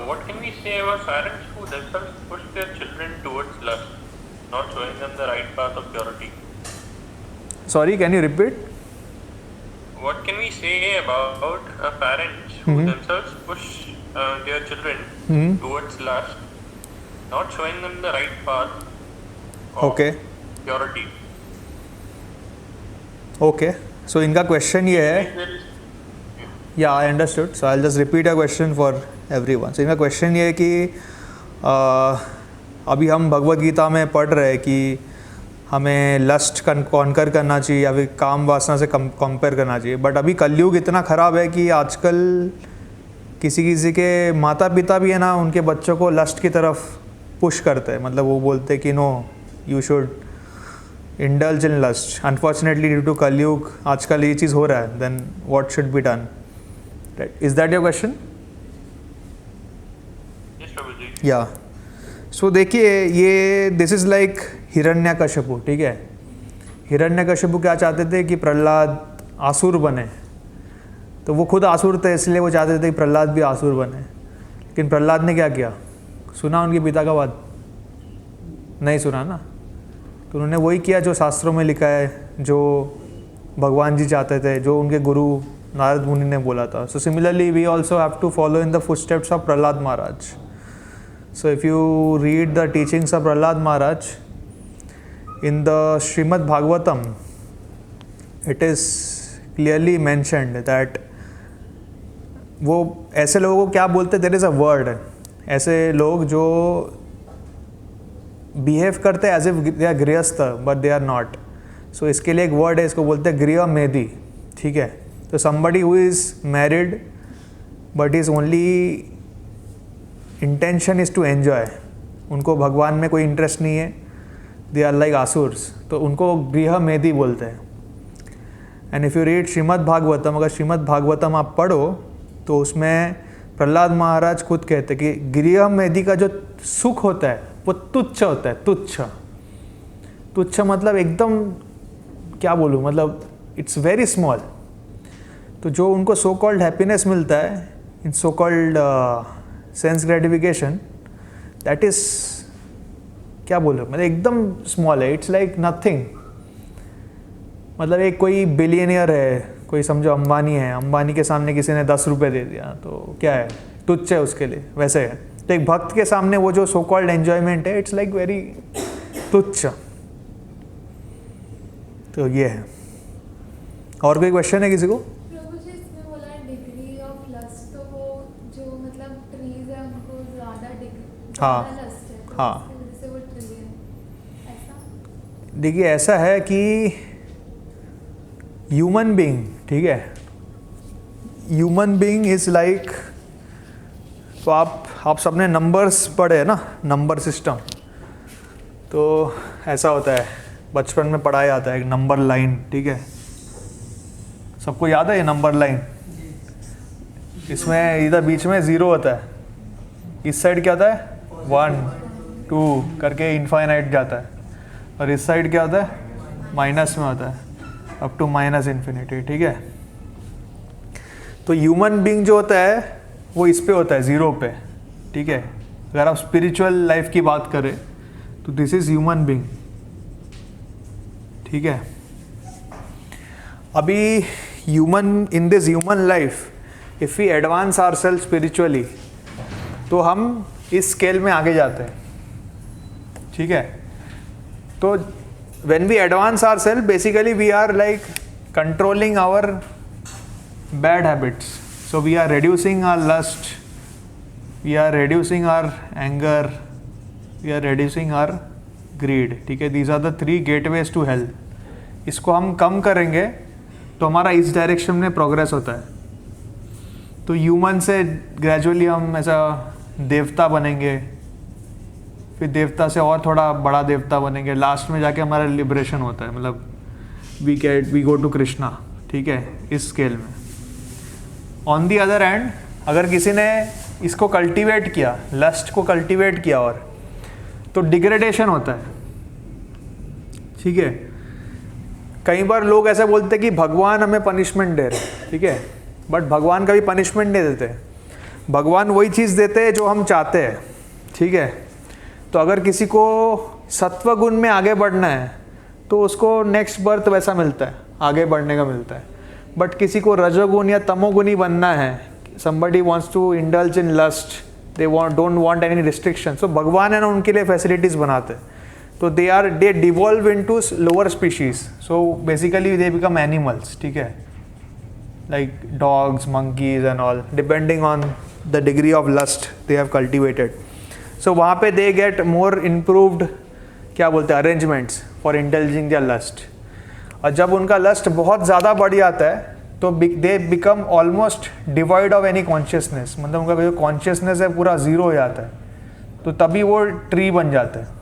What can we say about parents who themselves push their children towards lust, not showing them the right path of purity? Sorry, can you repeat? What can we say about parents who themselves push their children towards lust, not showing them the right path of okay purity? Okay, so इनका question ये है, There is- या I understood, so I just repeat a question for everyone. सो इनका question ये है कि अभी हम भगवत गीता में पढ़ रहे हैं कि हमें लस्ट कॉन्कर करना चाहिए या फिर काम वासना से कंपेयर करना चाहिए, बट अभी कलयुग इतना ख़राब है कि आजकल किसी किसी के माता पिता भी है ना, उनके बच्चों को लस्ट की तरफ पुश करते हैं, मतलब वो बोलते हैं कि no you should indulge in lust. Unfortunately due to Kalyug आजकल ये चीज़ हो रहा है, then what should be done? Is that your question? Yes, Prabhuji. या सो देखिए, ये दिस इज़ लाइक हिरण्यकशिपु। ठीक है, हिरण्यकशिपु क्या चाहते थे कि प्रहलाद आसुर बने, तो वो खुद आसुर थे इसलिए वो चाहते थे कि प्रहलाद भी आसुर बने। लेकिन प्रहलाद ने क्या किया? सुना उनके पिता का बात? नहीं सुना ना। तो उन्होंने वही किया जो शास्त्रों में लिखा है, जो भगवान जी चाहते थे, जो उनके गुरु नारद मुनि ने बोला था. So similarly we also have to follow in the footsteps of Prahlad Maharaj. So if you read the teachings of Prahlad Maharaj in the Srimad Bhagavatam, it is clearly mentioned that वो ऐसे लोगों को क्या बोलते, there is a word, ऐसे लोग जो behave करते हैं एज इफ दे आर गृहस्थ बट दे आर नॉट. सो इसके लिए एक वर्ड है, इसको बोलते हैं गृह मेदी. ठीक है, तो somebody who is married but his only intention is to enjoy, उनको भगवान में कोई इंटरेस्ट नहीं है, दे आर लाइक आसुर्स, तो उनको गृह मेदी बोलते हैं. And if you read Shrimad Bhagavatam, अगर श्रीमद् भागवतम आप पढ़ो तो उसमें प्रहलाद महाराज खुद कहते हैं कि गृह मेदी का जो सुख होता है वो तुच्छ होता है. तुच्छ, तुच्छ मतलब एकदम, क्या बोलूँ, मतलब इट्स वेरी स्मॉल. तो जो उनको सो कॉल्ड हैप्पीनेस मिलता है in so called sense gratification, that is, क्या बोलो, मतलब एकदम स्मॉल है. It's like nothing. मतलब एक कोई बिलियनियर है, कोई समझो अंबानी है, अंबानी के सामने किसी ने 10 रुपये दे दिया तो क्या है, तुच्छ है उसके लिए. वैसे है तो एक भक्त के सामने वो जो सो कॉल्ड एन्जॉयमेंट है, इट्स लाइक वेरी तुच्छ. तो ये है. और कोई क्वेश्चन है किसी को? प्रभु जी इसमें बोला डिग्री ऑफ लस्ट, तो वो जो मतलब ट्रीज है उनको ज़्यादा डिग्री, हाँ, लस्ट है, तो हाँ. इसकी वजह से वो ट्री है, ऐसा? देखिए ऐसा है कि ह्यूमन बीइंग, ठीक है, ह्यूमन बीइंग इज़ लाइक, तो आप सबने नंबर्स पढ़े है ना, नंबर सिस्टम. तो ऐसा होता है, बचपन में पढ़ाया जाता है एक नंबर लाइन. ठीक है, सबको याद है ये नंबर लाइन. इसमें इधर बीच में 0 होता है, इस साइड क्या होता है 1 2 करके इनफाइनाइट जाता है, और इस साइड क्या होता है माइनस में होता है अप टू माइनस इन्फिनिटी. ठीक है, तो ह्यूमन बीइंग जो होता है वो इस पे होता है 0 पे. ठीक है, अगर आप स्पिरिचुअल लाइफ की बात करें तो दिस इज ह्यूमन बीइंग. ठीक है, अभी human, in this human life if we advance ourselves spiritually तो हम इस स्केल में आगे जाते हैं. ठीक है, तो when we advance ourselves, basically we are like controlling our bad habits. So we are reducing our lust, we are reducing our anger, we are reducing our greed. ठीक है, these are the 3 gateways to hell. इसको हम कम करेंगे तो हमारा इस direction में progress होता है. तो ह्यूमन से ग्रेजुअली हम ऐसा देवता बनेंगे, फिर देवता से और थोड़ा बड़ा देवता बनेंगे, लास्ट में जाके हमारा लिबरेशन होता है, मतलब वी गो टू कृष्णा. ठीक है, इस स्केल में. ऑन दी अदर हैंड, अगर किसी ने इसको कल्टीवेट किया, लस्ट को कल्टीवेट किया, और तो डिग्रेडेशन होता है. ठीक है, कई बार लोग ऐसे बोलते हैं कि भगवान हमें पनिशमेंट दे रहे हैं. ठीक है, बट भगवान कभी पनिशमेंट नहीं देते. भगवान वही चीज़ देते हैं जो हम चाहते हैं. ठीक है, तो अगर किसी को सत्व गुण में आगे बढ़ना है तो उसको नेक्स्ट बर्थ वैसा मिलता है, आगे बढ़ने का मिलता है. बट किसी को रजोगुण या तमोगुणी बनना है, somebody wants to indulge in lust, they don't want any restriction, so भगवान है ना उनके लिए फैसिलिटीज़ बनाते हैं. तो they devolve into lower species, so basically they become animals. ठीक है, like dogs, monkeys and all, depending on the degree of lust they have cultivated. So वहाँ पे they get more improved, क्या बोलते हैं, arrangements for indulging their lust. और जब उनका लस्ट बहुत ज़्यादा बढ़ जाता है तो they become almost devoid of any consciousness, मतलब उनका जो consciousness है पूरा 0 हो जाता है. तो तभी वो ट्री बन जाता है.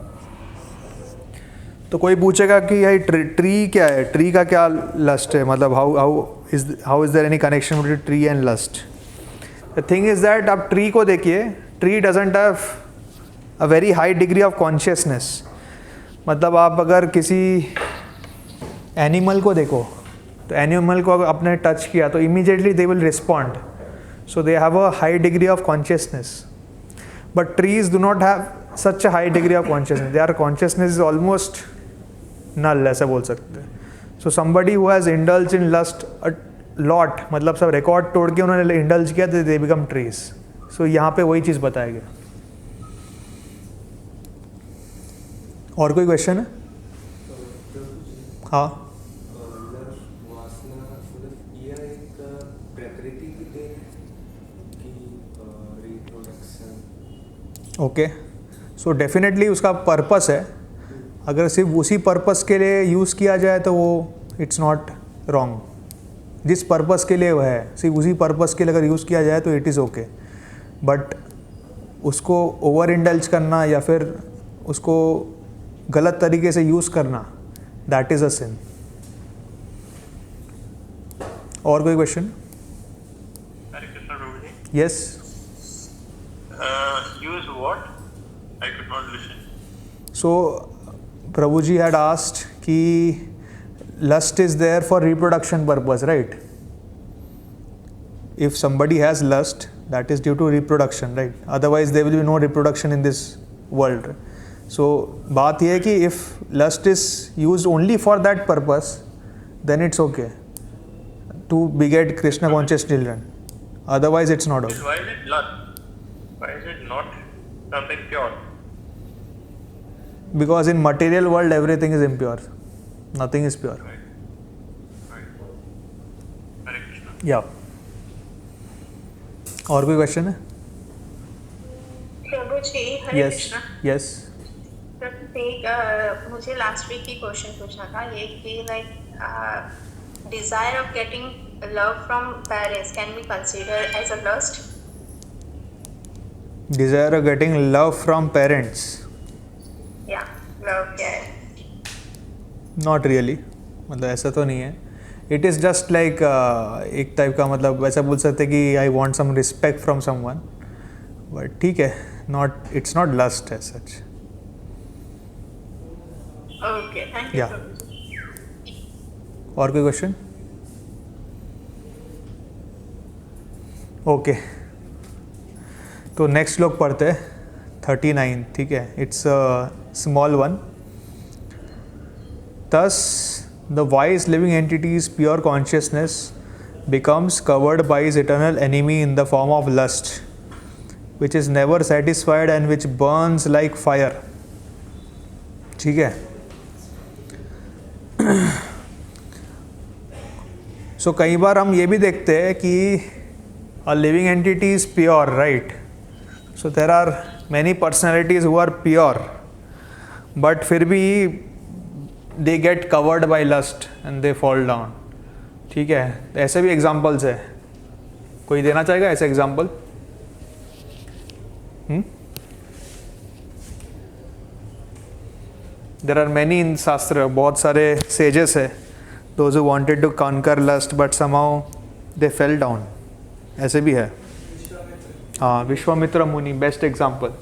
तो कोई पूछेगा कि ये ट्री क्या है, ट्री का क्या लस्ट है, मतलब how is there any connection between tree and lust. The thing is that आप ट्री को देखिए, tree doesn't have a very high degree of consciousness. मतलब आप अगर किसी एनिमल को देखो तो एनिमल को अगर आपने टच किया तो immediately they will respond. So they have a high degree of consciousness. But trees do not have such a high degree of consciousness. Their consciousness is almost null, ऐसा बोल सकते हैं. So somebody who has indulge in lust lot मतलब सब record तोड़ के उन्होंने indulge किया तो दे बिकम ट्रीज. सो यहाँ पे वही चीज़ बताया गया. और कोई क्वेश्चन है? हाँ. ओके. सो डेफिनेटली उसका पर्पस है. अगर सिर्फ उसी पर्पस के लिए यूज़ किया जाए तो वो इट्स नॉट रॉन्ग. जिस पर्पस के लिए वो है सिर्फ उसी पर्पस के लिए अगर यूज़ किया जाए तो इट इज़ ओके. बट उसको ओवर इंडल्ज करना या फिर उसको गलत तरीके से यूज़ करना, दैट इज़ अ सिन. और कोई question? Hare Krishna Prabhuji. Yes. Use what? I could not listen. So Prabhuji had asked कि lust is there for reproduction purpose, right? If somebody has lust, that is due to reproduction, right? Otherwise there will be no reproduction in this world. So बात ये है कि if lust is used only for that purpose, then it's okay to beget Krishna conscious children. Otherwise it's not okay. Why is it lust? Why is it not something pure? Because in material world everything is impure. Nothing is pure. Right. Hare Krishna. Yeah. और कोई question है? Prabhu ji Hare yes. Krishna. Yes. मुझे last week ही question पूछा था ये कि like desire of getting love from parents can be considered as a lust. Desire of getting love from parents? या लव क्या है? Not really. मतलब ऐसा तो नहीं है. It is just like एक टाइप का मतलब वैसा बोल सकते कि I want some respect from someone. But ठीक है. It's not lust as such. Okay thank you Yeah. प्रभु जी. और कोई क्वेश्चन? ओके. तो नेक्स्ट लोग पढ़ते हैं 39. ठीक है. It's small one. Thus, the wise living entity's pure consciousness becomes covered by his eternal enemy in the form of lust, which is never satisfied and which burns like fire. ठीक है. So कई बार हम ये भी देखते हैं कि a living entity is pure, right? So there are many personalities who are pure, but फिर भी they get covered by lust and they fall down. ठीक है. ऐसे भी एग्जाम्पल्स है. कोई देना चाहेगा ऐसे example? There are many in शास्त्र. बहुत सारे sages है. Those who wanted to conquer lust but somehow they fell down. ऐसे भी है. हाँ, विश्वामित्र मुनि बेस्ट एग्जाम्पल.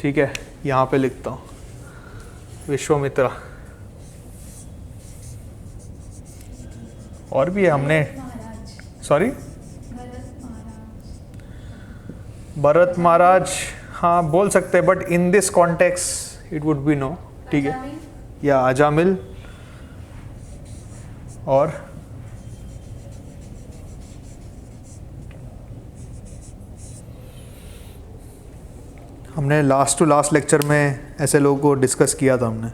ठीक है. यहाँ पे लिखता हूँ विश्वामित्रा. और भी है हमने. सॉरी, भरत महाराज. हाँ बोल सकते हैं but in this context it would be no. ठीक है. या अजामिल. और हमने लास्ट टू लास्ट लेक्चर में ऐसे लोगों को डिस्कस किया था हमने.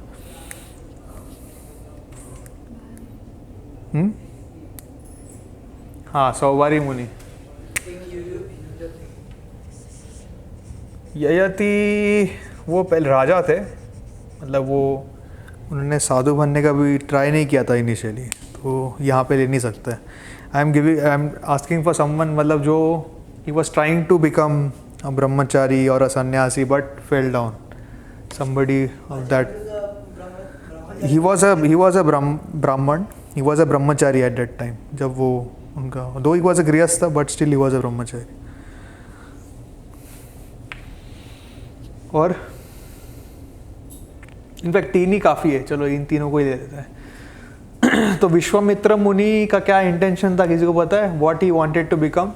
हाँ, सौवारी मुनि. ययति वो पहले राजा थे. मतलब वो उन्होंने साधु बनने का भी ट्राई नहीं किया था इनिशियली. तो यहाँ पे ले नहीं सकते. I am asking for someone मतलब जो he was trying to become a brahmachari or a sannyasi but fell down. Somebody of that. He was a brahman. He was a brahmachari at that time. जब वो उनका, though he was a grihastha but still he was a brahmachari. और in fact 3 ही काफ़ी है. चलो इन तीनों को ही दे देते हैं. तो विश्वामित्र मुनि का क्या इंटेंशन था किसी को पता है? What he wanted to become?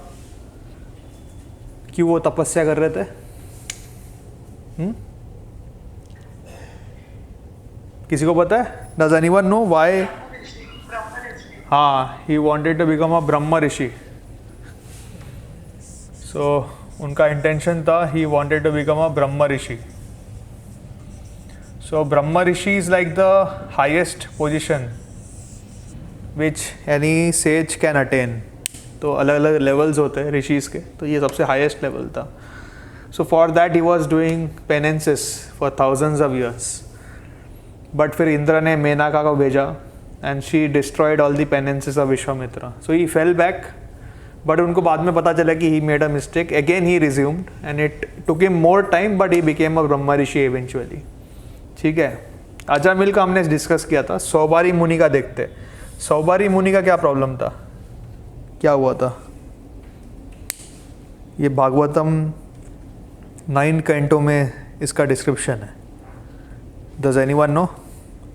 क्यों वो तपस्या कर रहे थे? किसी को पता है? Does anyone know why? हाँ, he wanted to become a Brahma Rishi. So उनका इंटेंशन था, he wanted to become a Brahma Rishi. So Brahma Rishi is like the highest position which any sage can attain. तो अलग अलग लेवल्स होते हैं ऋषिज के, तो ये सबसे हाईएस्ट लेवल था. So for that he was doing penances for thousands of years. But फिर इंद्र ने मेनका को भेजा and she destroyed all the penances of Vishwamitra. So he fell back, but उनको बाद में पता चला कि he made a mistake. Again he resumed and it took him more time, but he became a Brahma Rishi eventually. ठीक है. अजामिल का हमने डिस्कस किया था. सौबारी मुनि का देखते. सौबारी मुनि का क्या प्रॉब्लम था, क्या हुआ था? ये भागवतम 9 कैंटो में इसका डिस्क्रिप्शन है. डज एनीवन नो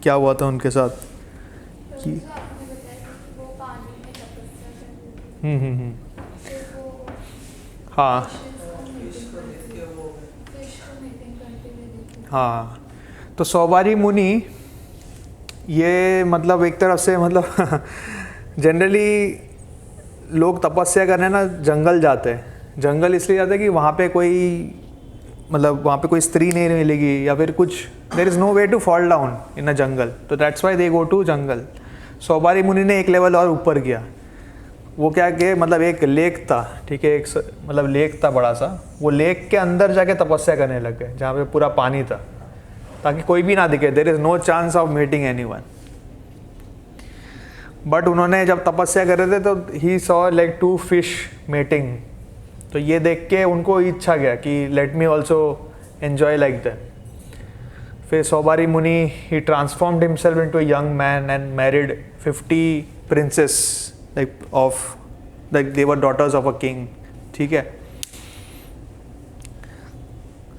क्या हुआ था उनके साथ? तो जो आपने बताया कि वो पानी में तपस्या कर रहे थे, फिर वो हाँ फिश को मीटिंग करते हुए देखे. हाँ. तो सौबारी मुनि ये मतलब एक तरफ से मतलब जनरली लोग तपस्या करने ना जंगल जाते हैं. जंगल इसलिए जाते हैं कि वहाँ पे कोई मतलब वहाँ पे कोई स्त्री नहीं मिलेगी या फिर कुछ, there is no way to fall down in a jungle. तो that's why they go to jungle. Saubhari Muni ने एक लेवल और ऊपर किया. वो क्या कि मतलब एक लेक था, ठीक है, एक मतलब लेक था बड़ा सा. वो लेक के अंदर जाके तपस्या करने लग गए जहाँ पे पूरा पानी था, ताकि कोई भी ना दिखे. There is no chance of meeting anyone. But उन्होंने जब तपस्या कर रहे थे तो he saw like 2 fish mating. तो ये देख के उनको इच्छा गया कि let me also enjoy like that. फिर Saubhari Muni he transformed himself into a young man and married 50 princess like of like they were daughters of a king. ठीक है.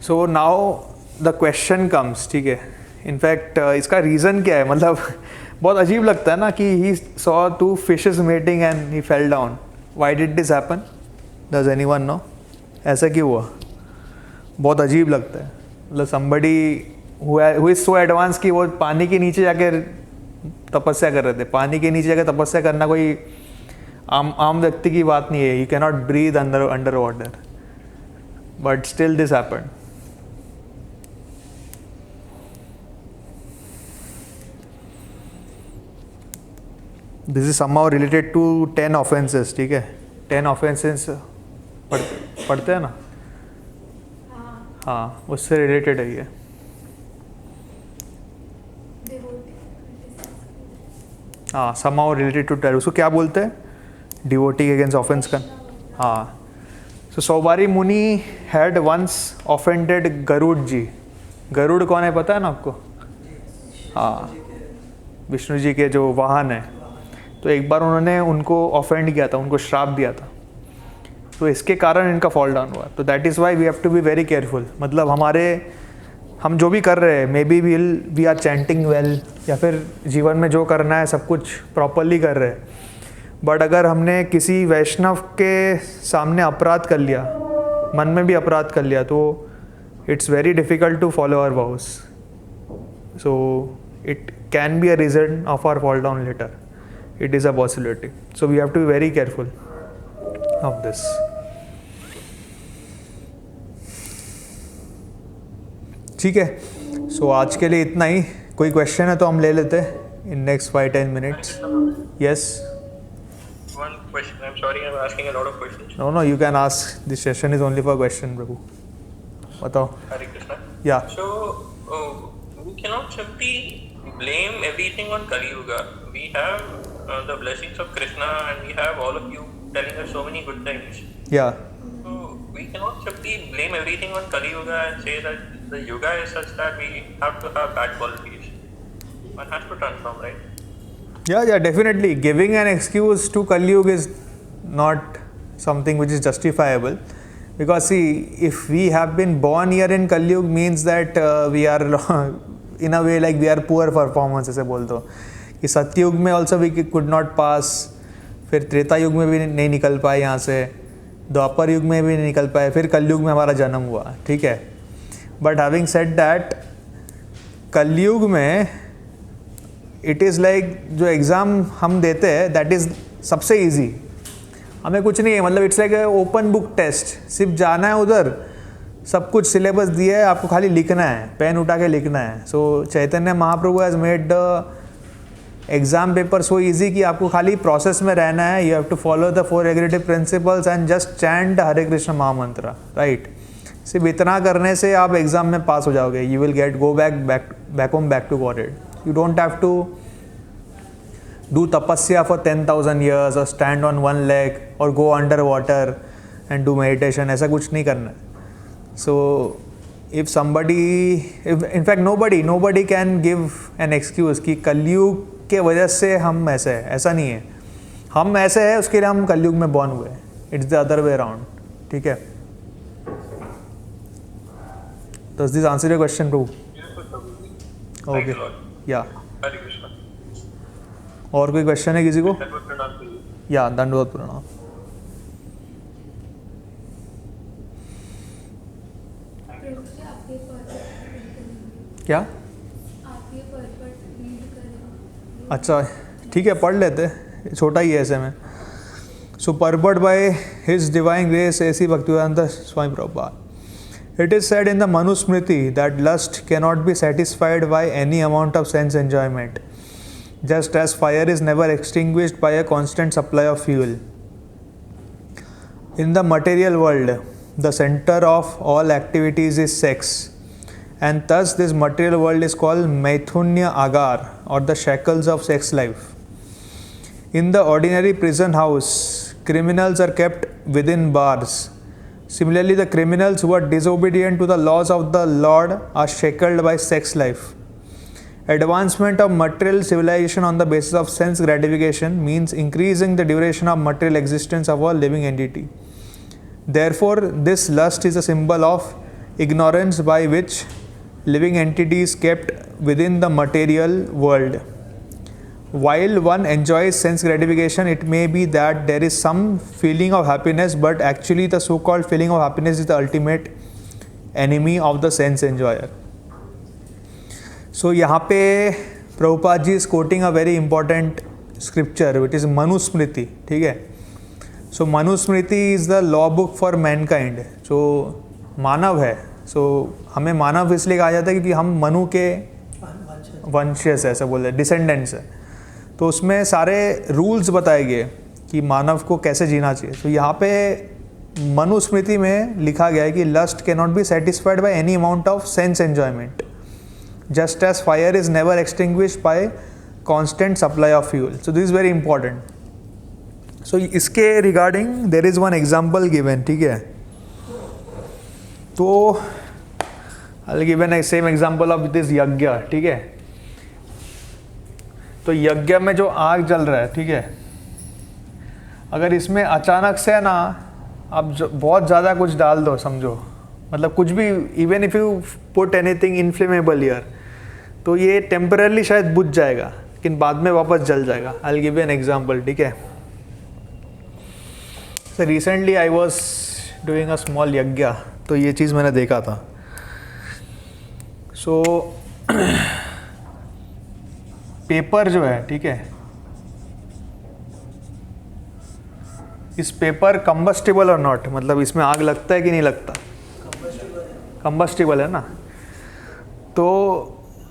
So now the question comes. ठीक है. इनफैक्ट इसका reason क्या है? मतलब बहुत अजीब लगता है ना कि he saw 2 fishes mating and he fell down. Why did this happen? Does anyone know? ऐसा क्यों हुआ? बहुत अजीब लगता है. मतलब somebody who is so advanced कि वो पानी के नीचे जाके तपस्या कर रहे थे. पानी के नीचे जाके तपस्या करना कोई आम व्यक्ति की बात नहीं है. He can not breathe under water, but still this happened. This is somehow related to 10 offenses. ठीक है. 10 offenses पढ़ते हैं ना? हाँ, उससे रिलेटेड है ये. हाँ, somehow related to 10. उसको क्या बोलते हैं? डिवोटी अगेंस्ट ऑफेंस का. हाँ. सो सौबारी मुनि हैड वंस ऑफेंडेड गरुड़ जी. गरुड़ कौन है पता है ना आपको? हाँ, विष्णु जी के जो वाहन है. तो एक बार उन्होंने उनको ऑफेंड किया था, उनको श्राप दिया था. तो इसके कारण इनका फॉल डाउन हुआ. तो that is why we have to be very careful. मतलब हम जो भी कर रहे हैं, maybe we are chanting well, या फिर जीवन में जो करना है सब कुछ प्रॉपरली कर रहे हैं, बट अगर हमने किसी वैष्णव के सामने अपराध कर लिया, मन में भी अपराध कर लिया, तो it's very difficult to follow our vows. So it can be a reason of our fall down later. It is a possibility. So we have to be very careful of this. ठीक है. So आज के लिए इतना ही. कोई question है तो हम ले लेते हैं in next 5-10 minutes. Yes. One question. I'm sorry, I'm asking a lot of questions. No, you can ask. This session is only for question, Prabhu. बताओ. Hare Krishna. Yeah. So we cannot simply blame everything on Kali Yuga. We have the blessings of Krishna, and we have all of you telling us so many good things. Yeah. So we cannot simply blame everything on Kali Yuga and say that the Yuga is such that we have to have bad qualities. One has to transform, right? Yeah, definitely. Giving an excuse to Kali Yuga is not something which is justifiable. Because see, if we have been born here in Kali Yuga means that we are in a way like we are poor performance, ऐसे बोल दो. कि सत्ययुग में also we could not pass, फिर त्रेता युग में भी नहीं निकल पाए यहाँ से, द्वापर युग में भी नहीं निकल पाए, फिर कलयुग में हमारा जन्म हुआ. ठीक है. बट हैविंग सेड दैट, कलयुग में इट इज़ लाइक जो एग्ज़ाम हम देते हैं दैट इज़ सबसे ईजी, हमें कुछ नहीं है, मतलब it's like open book test, सिर्फ जाना है उधर, सब कुछ सिलेबस दिया है, आपको खाली लिखना है, पेन उठा के लिखना है. So Chaitanya Mahaprabhu has made the exam paper so easy कि आपको खाली प्रोसेस में रहना है. You have to follow the 4 regulative principles and just chant Hare Krishna mahamantra, right. सिर्फ इतना करने से आप एग्ज़ाम में पास हो जाओगे. You will get go back home back to Godhead. You don't have to do tapasya for 10,000 years और स्टैंड ऑन वन लेग और go under water and do meditation. ऐसा कुछ नहीं करना है. सो if in fact nobody can give an excuse कि कलयुग के वजह से हम ऐसे हैं, ऐसा नहीं है. हम ऐसे हैं उसके लिए हम कलयुग में बॉर्न हुए. It's the other way around. ठीक है. Does this answer your question, Prabhu? Thank you, Okay. Lord. Yeah. Hare Krishna. और कोई क्वेश्चन है किसी को? That was pronounced to you. या दंडवत प्रणाम. प्रभु जी आप ये पर्पट रीड करेंगे, क्या? आप ये पर्पट रीड करेंगे. अच्छा ठीक है, पढ़ लेते, छोटा ही है ऐसे में. सो पर्पट बाय हिज डिवाइन ग्रेस ऐसी भक्तिवेदांत स्वामी Prabhupada. It is said in the Manusmriti that lust cannot be satisfied by any amount of sense enjoyment, just as fire is never extinguished by a constant supply of fuel. In the material world, the center of all activities is sex, and thus this material world is called Maithunya Agar, or the shackles of sex life. In the ordinary prison house, criminals are kept within bars. Similarly, the criminals who are disobedient to the laws of the Lord are shackled by sex life. Advancement of material civilization on the basis of sense gratification means increasing the duration of material existence of a living entity. Therefore, this lust is a symbol of ignorance by which living entity is kept within the material world. While one enjoys sense gratification, it may be that there is some feeling of happiness, but actually the so-called feeling of happiness is the ultimate enemy of the sense enjoyer. So यहाँ पे Prabhupada ji is quoting a very important scripture which is Manusmriti. ठीक है. So Manusmriti is the law book for mankind. जो मानव है, so हमें मानव इसलिए कहा जाता है क्योंकि हम मनु के वंशज है, ऐसा बोल रहे, डिसेंडेंट्स है. तो उसमें सारे रूल्स बताए गए कि मानव को कैसे जीना चाहिए. तो यहाँ पे मनुस्मृति में लिखा गया है कि lust can not be satisfied by any amount of sense enjoyment, just as fire is never extinguished by constant supply of fuel. So this is very important. So इसके regarding there is one example given. ठीक है. तो I will given a same example of this yajna. ठीक है. तो यज्ञ में जो आग जल रहा है, ठीक है, अगर इसमें अचानक से ना आप बहुत ज़्यादा कुछ डाल दो, समझो, मतलब कुछ भी, even if you put anything inflammable here, तो ये टेम्परली शायद बुझ जाएगा, लेकिन बाद में वापस जल जाएगा. आई will give you an example. ठीक है. So recently I was doing a small यज्ञ, तो ये चीज़ मैंने देखा था. सो पेपर जो है, ठीक है, इस पेपर कंबस्टिबल और नॉट, मतलब इसमें आग लगता है कि नहीं लगता? कंबस्टिबल है ना. तो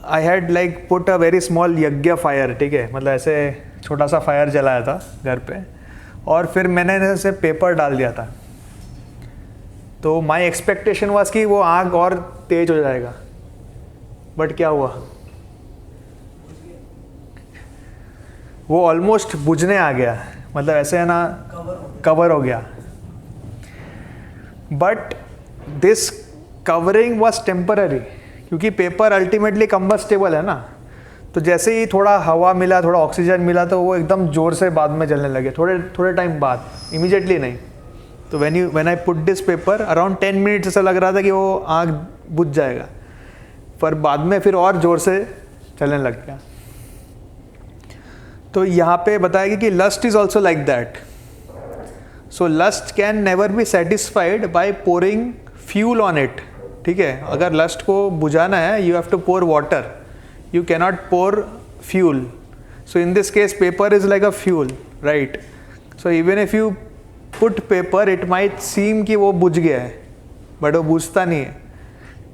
I had like put a very small यज्ञ फायर. ठीक है, मतलब ऐसे छोटा सा फायर जलाया था घर पे, और फिर मैंने ऐसे पेपर डाल दिया था. तो माई एक्सपेक्टेशन वाज कि वो आग और तेज हो जाएगा, बट क्या हुआ, वो ऑलमोस्ट बुझने आ गया, मतलब ऐसे है ना, कवर हो गया. But this covering was temporary, क्योंकि पेपर अल्टीमेटली कंबस्टेबल है ना. तो जैसे ही थोड़ा हवा मिला, थोड़ा ऑक्सीजन मिला, तो वो एकदम ज़ोर से बाद में जलने लगे, थोड़े टाइम बाद, इमीडिएटली नहीं. तो when I put this paper around 10 minutes ऐसा लग रहा था कि वो आग बुझ जाएगा, पर बाद में फिर और ज़ोर से चलने लग गया. तो यहाँ पे बताया गया कि lust is also like that. So lust can never be satisfied by pouring fuel on it. ठीक है, अगर लस्ट को बुझाना है, you have to pour water, you cannot pour fuel. So in this case, paper is like a fuel, right? So even if you put paper, it might seem कि वो बुझ गया है, but वो बुझता नहीं है.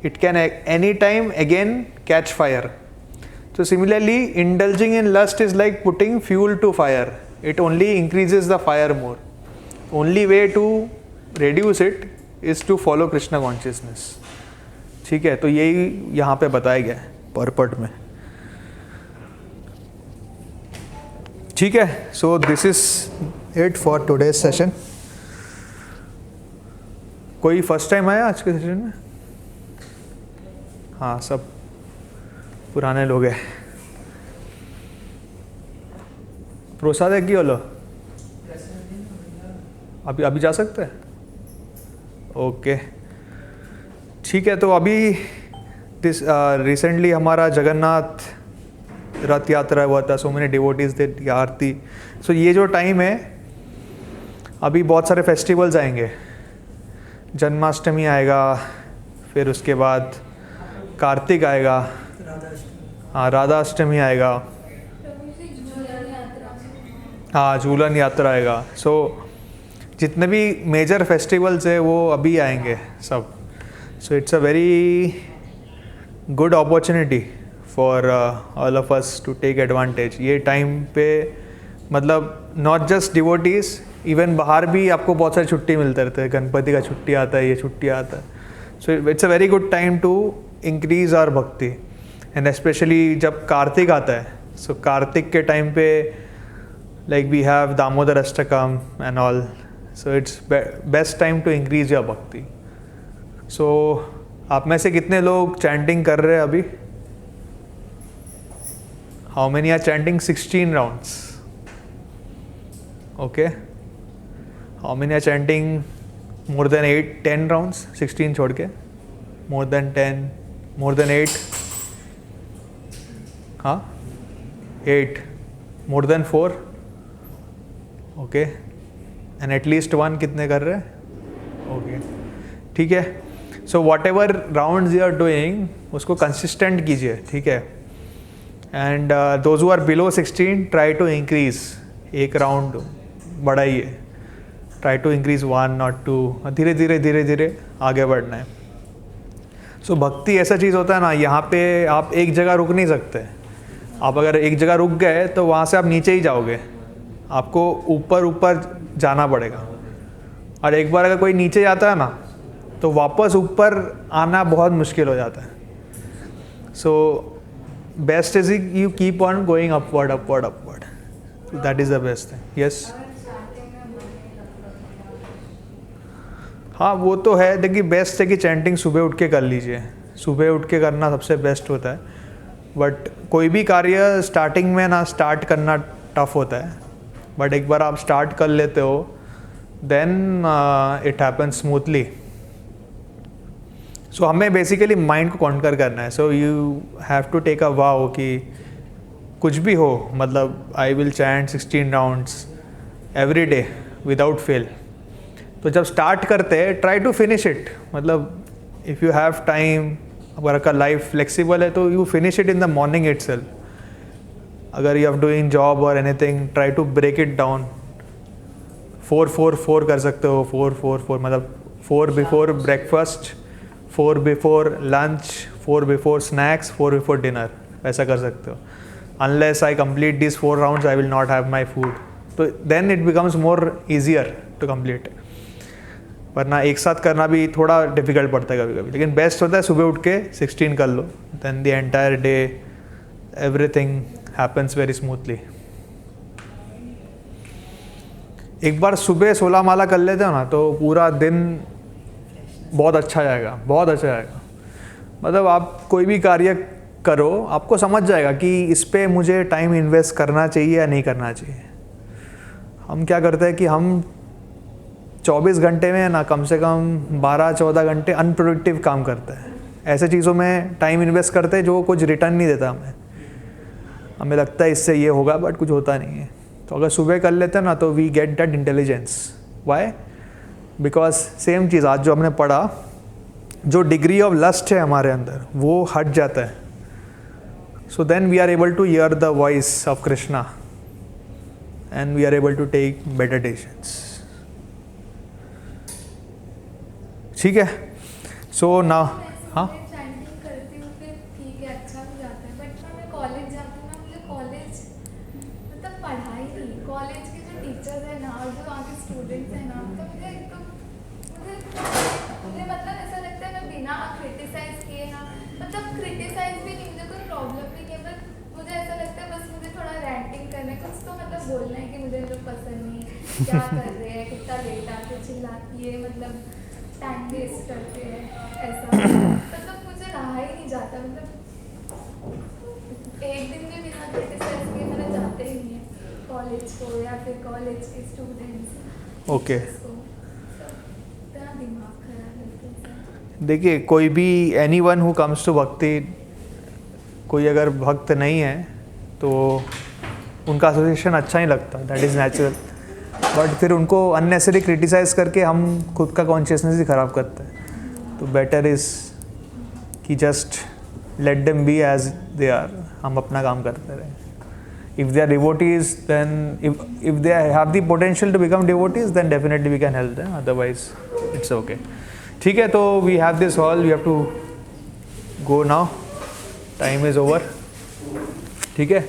It can any time again catch fire. So similarly, indulging in lust is like putting fuel to fire. It only increases the fire more. Only way to reduce it is to follow Krishna consciousness. ठीक है, तो यही यहाँ पे बताया गया है पर्पट में. ठीक है, so this is it for today's session. कोई फर्स्ट टाइम आया आज के सेशन में? हाँ, सब पुराने लोग हैं. प्रसाद है कि बोलो? अभी जा सकते हैं? ओके, ठीक है. तो अभी रिसेंटली हमारा जगन्नाथ रथ यात्रा हुआ था. सो मैंने डिवोटीज दे आरती. सो ये जो टाइम है, अभी बहुत सारे फेस्टिवल्स आएंगे. जन्माष्टमी आएगा, फिर उसके बाद कार्तिक आएगा, हाँ राधाष्टमी आएगा, हाँ झूलन यात्रा आएगा. सो जितने भी मेजर फेस्टिवल्स है वो अभी आएंगे सब. So it's a very good opportunity for all of us to take advantage. ये टाइम पे मतलब नॉट जस्ट डिवोटीज, इवन बाहर भी आपको बहुत सारी छुट्टी मिलते रहते हैं. गणपति का छुट्टी आता है, ये छुट्टी आता है. So it's a very good time to increase our bhakti. And specially जब कार्तिक आता है, सो कार्तिक के टाइम पे like we have Damodar Ashtakam and all. So it's best time to increase your bhakti. So आप में से कितने लोग चैंटिंग कर रहे हैं अभी? How many are chanting 16 rounds? Okay. How many are chanting more than 10 rounds? 16 छोड़ के मोर देन 10, मोर देन 8, हाँ 8, more than 4. Okay. And at least 1 कितने कर रहे हैं? ओके, ठीक है. So whatever round you are doing उसको कंसिस्टेंट कीजिए, ठीक है. And those who are below 16 try to increase. एक राउंड बढ़ाइए, ट्राई टू इंक्रीज 1 नॉट 2. धीरे धीरे धीरे धीरे आगे बढ़ना है. सो भक्ति ऐसा चीज़ होता है ना, यहाँ पे आप एक जगह रुक नहीं सकते. आप अगर एक जगह रुक गए तो वहाँ से आप नीचे ही जाओगे. आपको ऊपर ऊपर जाना पड़ेगा. और एक बार अगर कोई नीचे जाता है ना, तो वापस ऊपर आना बहुत मुश्किल हो जाता है. So best is you keep on going upward upward upward. That is the best thing. Yes, हाँ वो तो है. देखिए बेस्ट है कि चैंटिंग सुबह उठ के कर लीजिए. सुबह उठ के करना सबसे बेस्ट होता है. बट कोई भी कार्य स्टार्टिंग में ना स्टार्ट करना टफ होता है. बट एक बार आप स्टार्ट कर लेते हो then it happens smoothly. So हमें बेसिकली माइंड को कॉन्कर करना है. So you have to take a vow कि कुछ भी हो, मतलब I will chant 16 rounds every day without fail. तो जब स्टार्ट करते हैं ट्राई टू फिनिश इट. मतलब इफ़ यू हैव टाइम, अगर आपका लाइफ फ्लेक्सिबल है तो you finish it in the morning itself. अगर यू हैव डूइंग जॉब और anything, try to break it down. 4-4-4 कर सकते हो. 4-4-4 मतलब 4 before breakfast, 4 before lunch, 4 before snacks, 4 before dinner. ऐसा कर सकते हो. Unless I complete this 4 rounds I will not have my food. तो then it becomes more easier to complete. वरना एक साथ करना भी थोड़ा डिफिकल्ट पड़ता है कभी कभी. लेकिन बेस्ट होता है सुबह उठ के 16 कर लो. Then the entire day everything happens very smoothly. एक बार सुबह 16 माला कर लेते हो ना तो पूरा दिन बहुत अच्छा जाएगा, बहुत अच्छा जाएगा. मतलब आप कोई भी कार्य करो, आपको समझ जाएगा कि इस पे मुझे टाइम इन्वेस्ट करना चाहिए या नहीं करना चाहिए. हम क्या करते हैं कि हम 24 घंटे में ना कम से कम 12-14 घंटे अनप्रोडक्टिव काम करते हैं. ऐसे चीज़ों में टाइम इन्वेस्ट करते हैं जो कुछ रिटर्न नहीं देता हमें. हमें लगता है इससे ये होगा बट कुछ होता नहीं है. तो अगर सुबह कर लेते हैं ना तो we get that intelligence. Why? Because same चीज़ आज जो हमने पढ़ा, जो डिग्री ऑफ लस्ट है हमारे अंदर वो हट जाता है. So then we are able to hear the voice of Krishna and we are able to take better decisions. ठीक है? So now, हाँ? चैंटिंग करती हूँ फिर ठीक है, अच्छा भी जाता है, बट ना मैं कॉलेज जाती हूँ ना, मुझे कॉलेज मतलब पढ़ाई नहीं, कॉलेज के जो टीचर्स हैं ना और जो वहाँ के स्टूडेंट्स हैं ना, तो मुझे एकदम मुझे मतलब ऐसा लगता है मैं बिना क्रिटिसाइज किए ना, मतलब क्रिटिसाइज भी नहीं, मुझे कोई प्रॉब्लम भी नहीं है, बट मुझे ऐसा लगता है बस मुझे थोड़ा रैंटिंग करने कुछ तो मतलब बोलना है कि मुझे लोग पसंद नहीं है, क्या कर रहे हैं, कितना लेट आके चिल्लाती है, मतलब टाइम वेस्ट करते हैं, ऐसा मतलब मुझे रहा ही नहीं जाता, मतलब एक दिन भी बिना क्रिटिसाइज किए मैंने जाते ही नहीं है कॉलेज को या फिर कॉलेज के स्टूडेंट्स ओके। इतना दिमाग खराब है। देखिए, कोई भी anyone who comes to भक्ति, कोई अगर भक्त नहीं है तो उनका एसोसिएशन अच्छा नहीं लगता, दैट इज़ नेचुरल, बट फिर उनको अननेसेसरी क्रिटिसाइज करके हम खुद का कॉन्शियसनेस ही ख़राब करते हैं। तो बेटर इज़ कि just let them be as they are, हम अपना काम करते रहें। If they are devotees then if they have the potential to become devotees then definitely we can help them, otherwise it's okay. ठीक है, तो we have this all, we have to go now, time is over. ठीक है।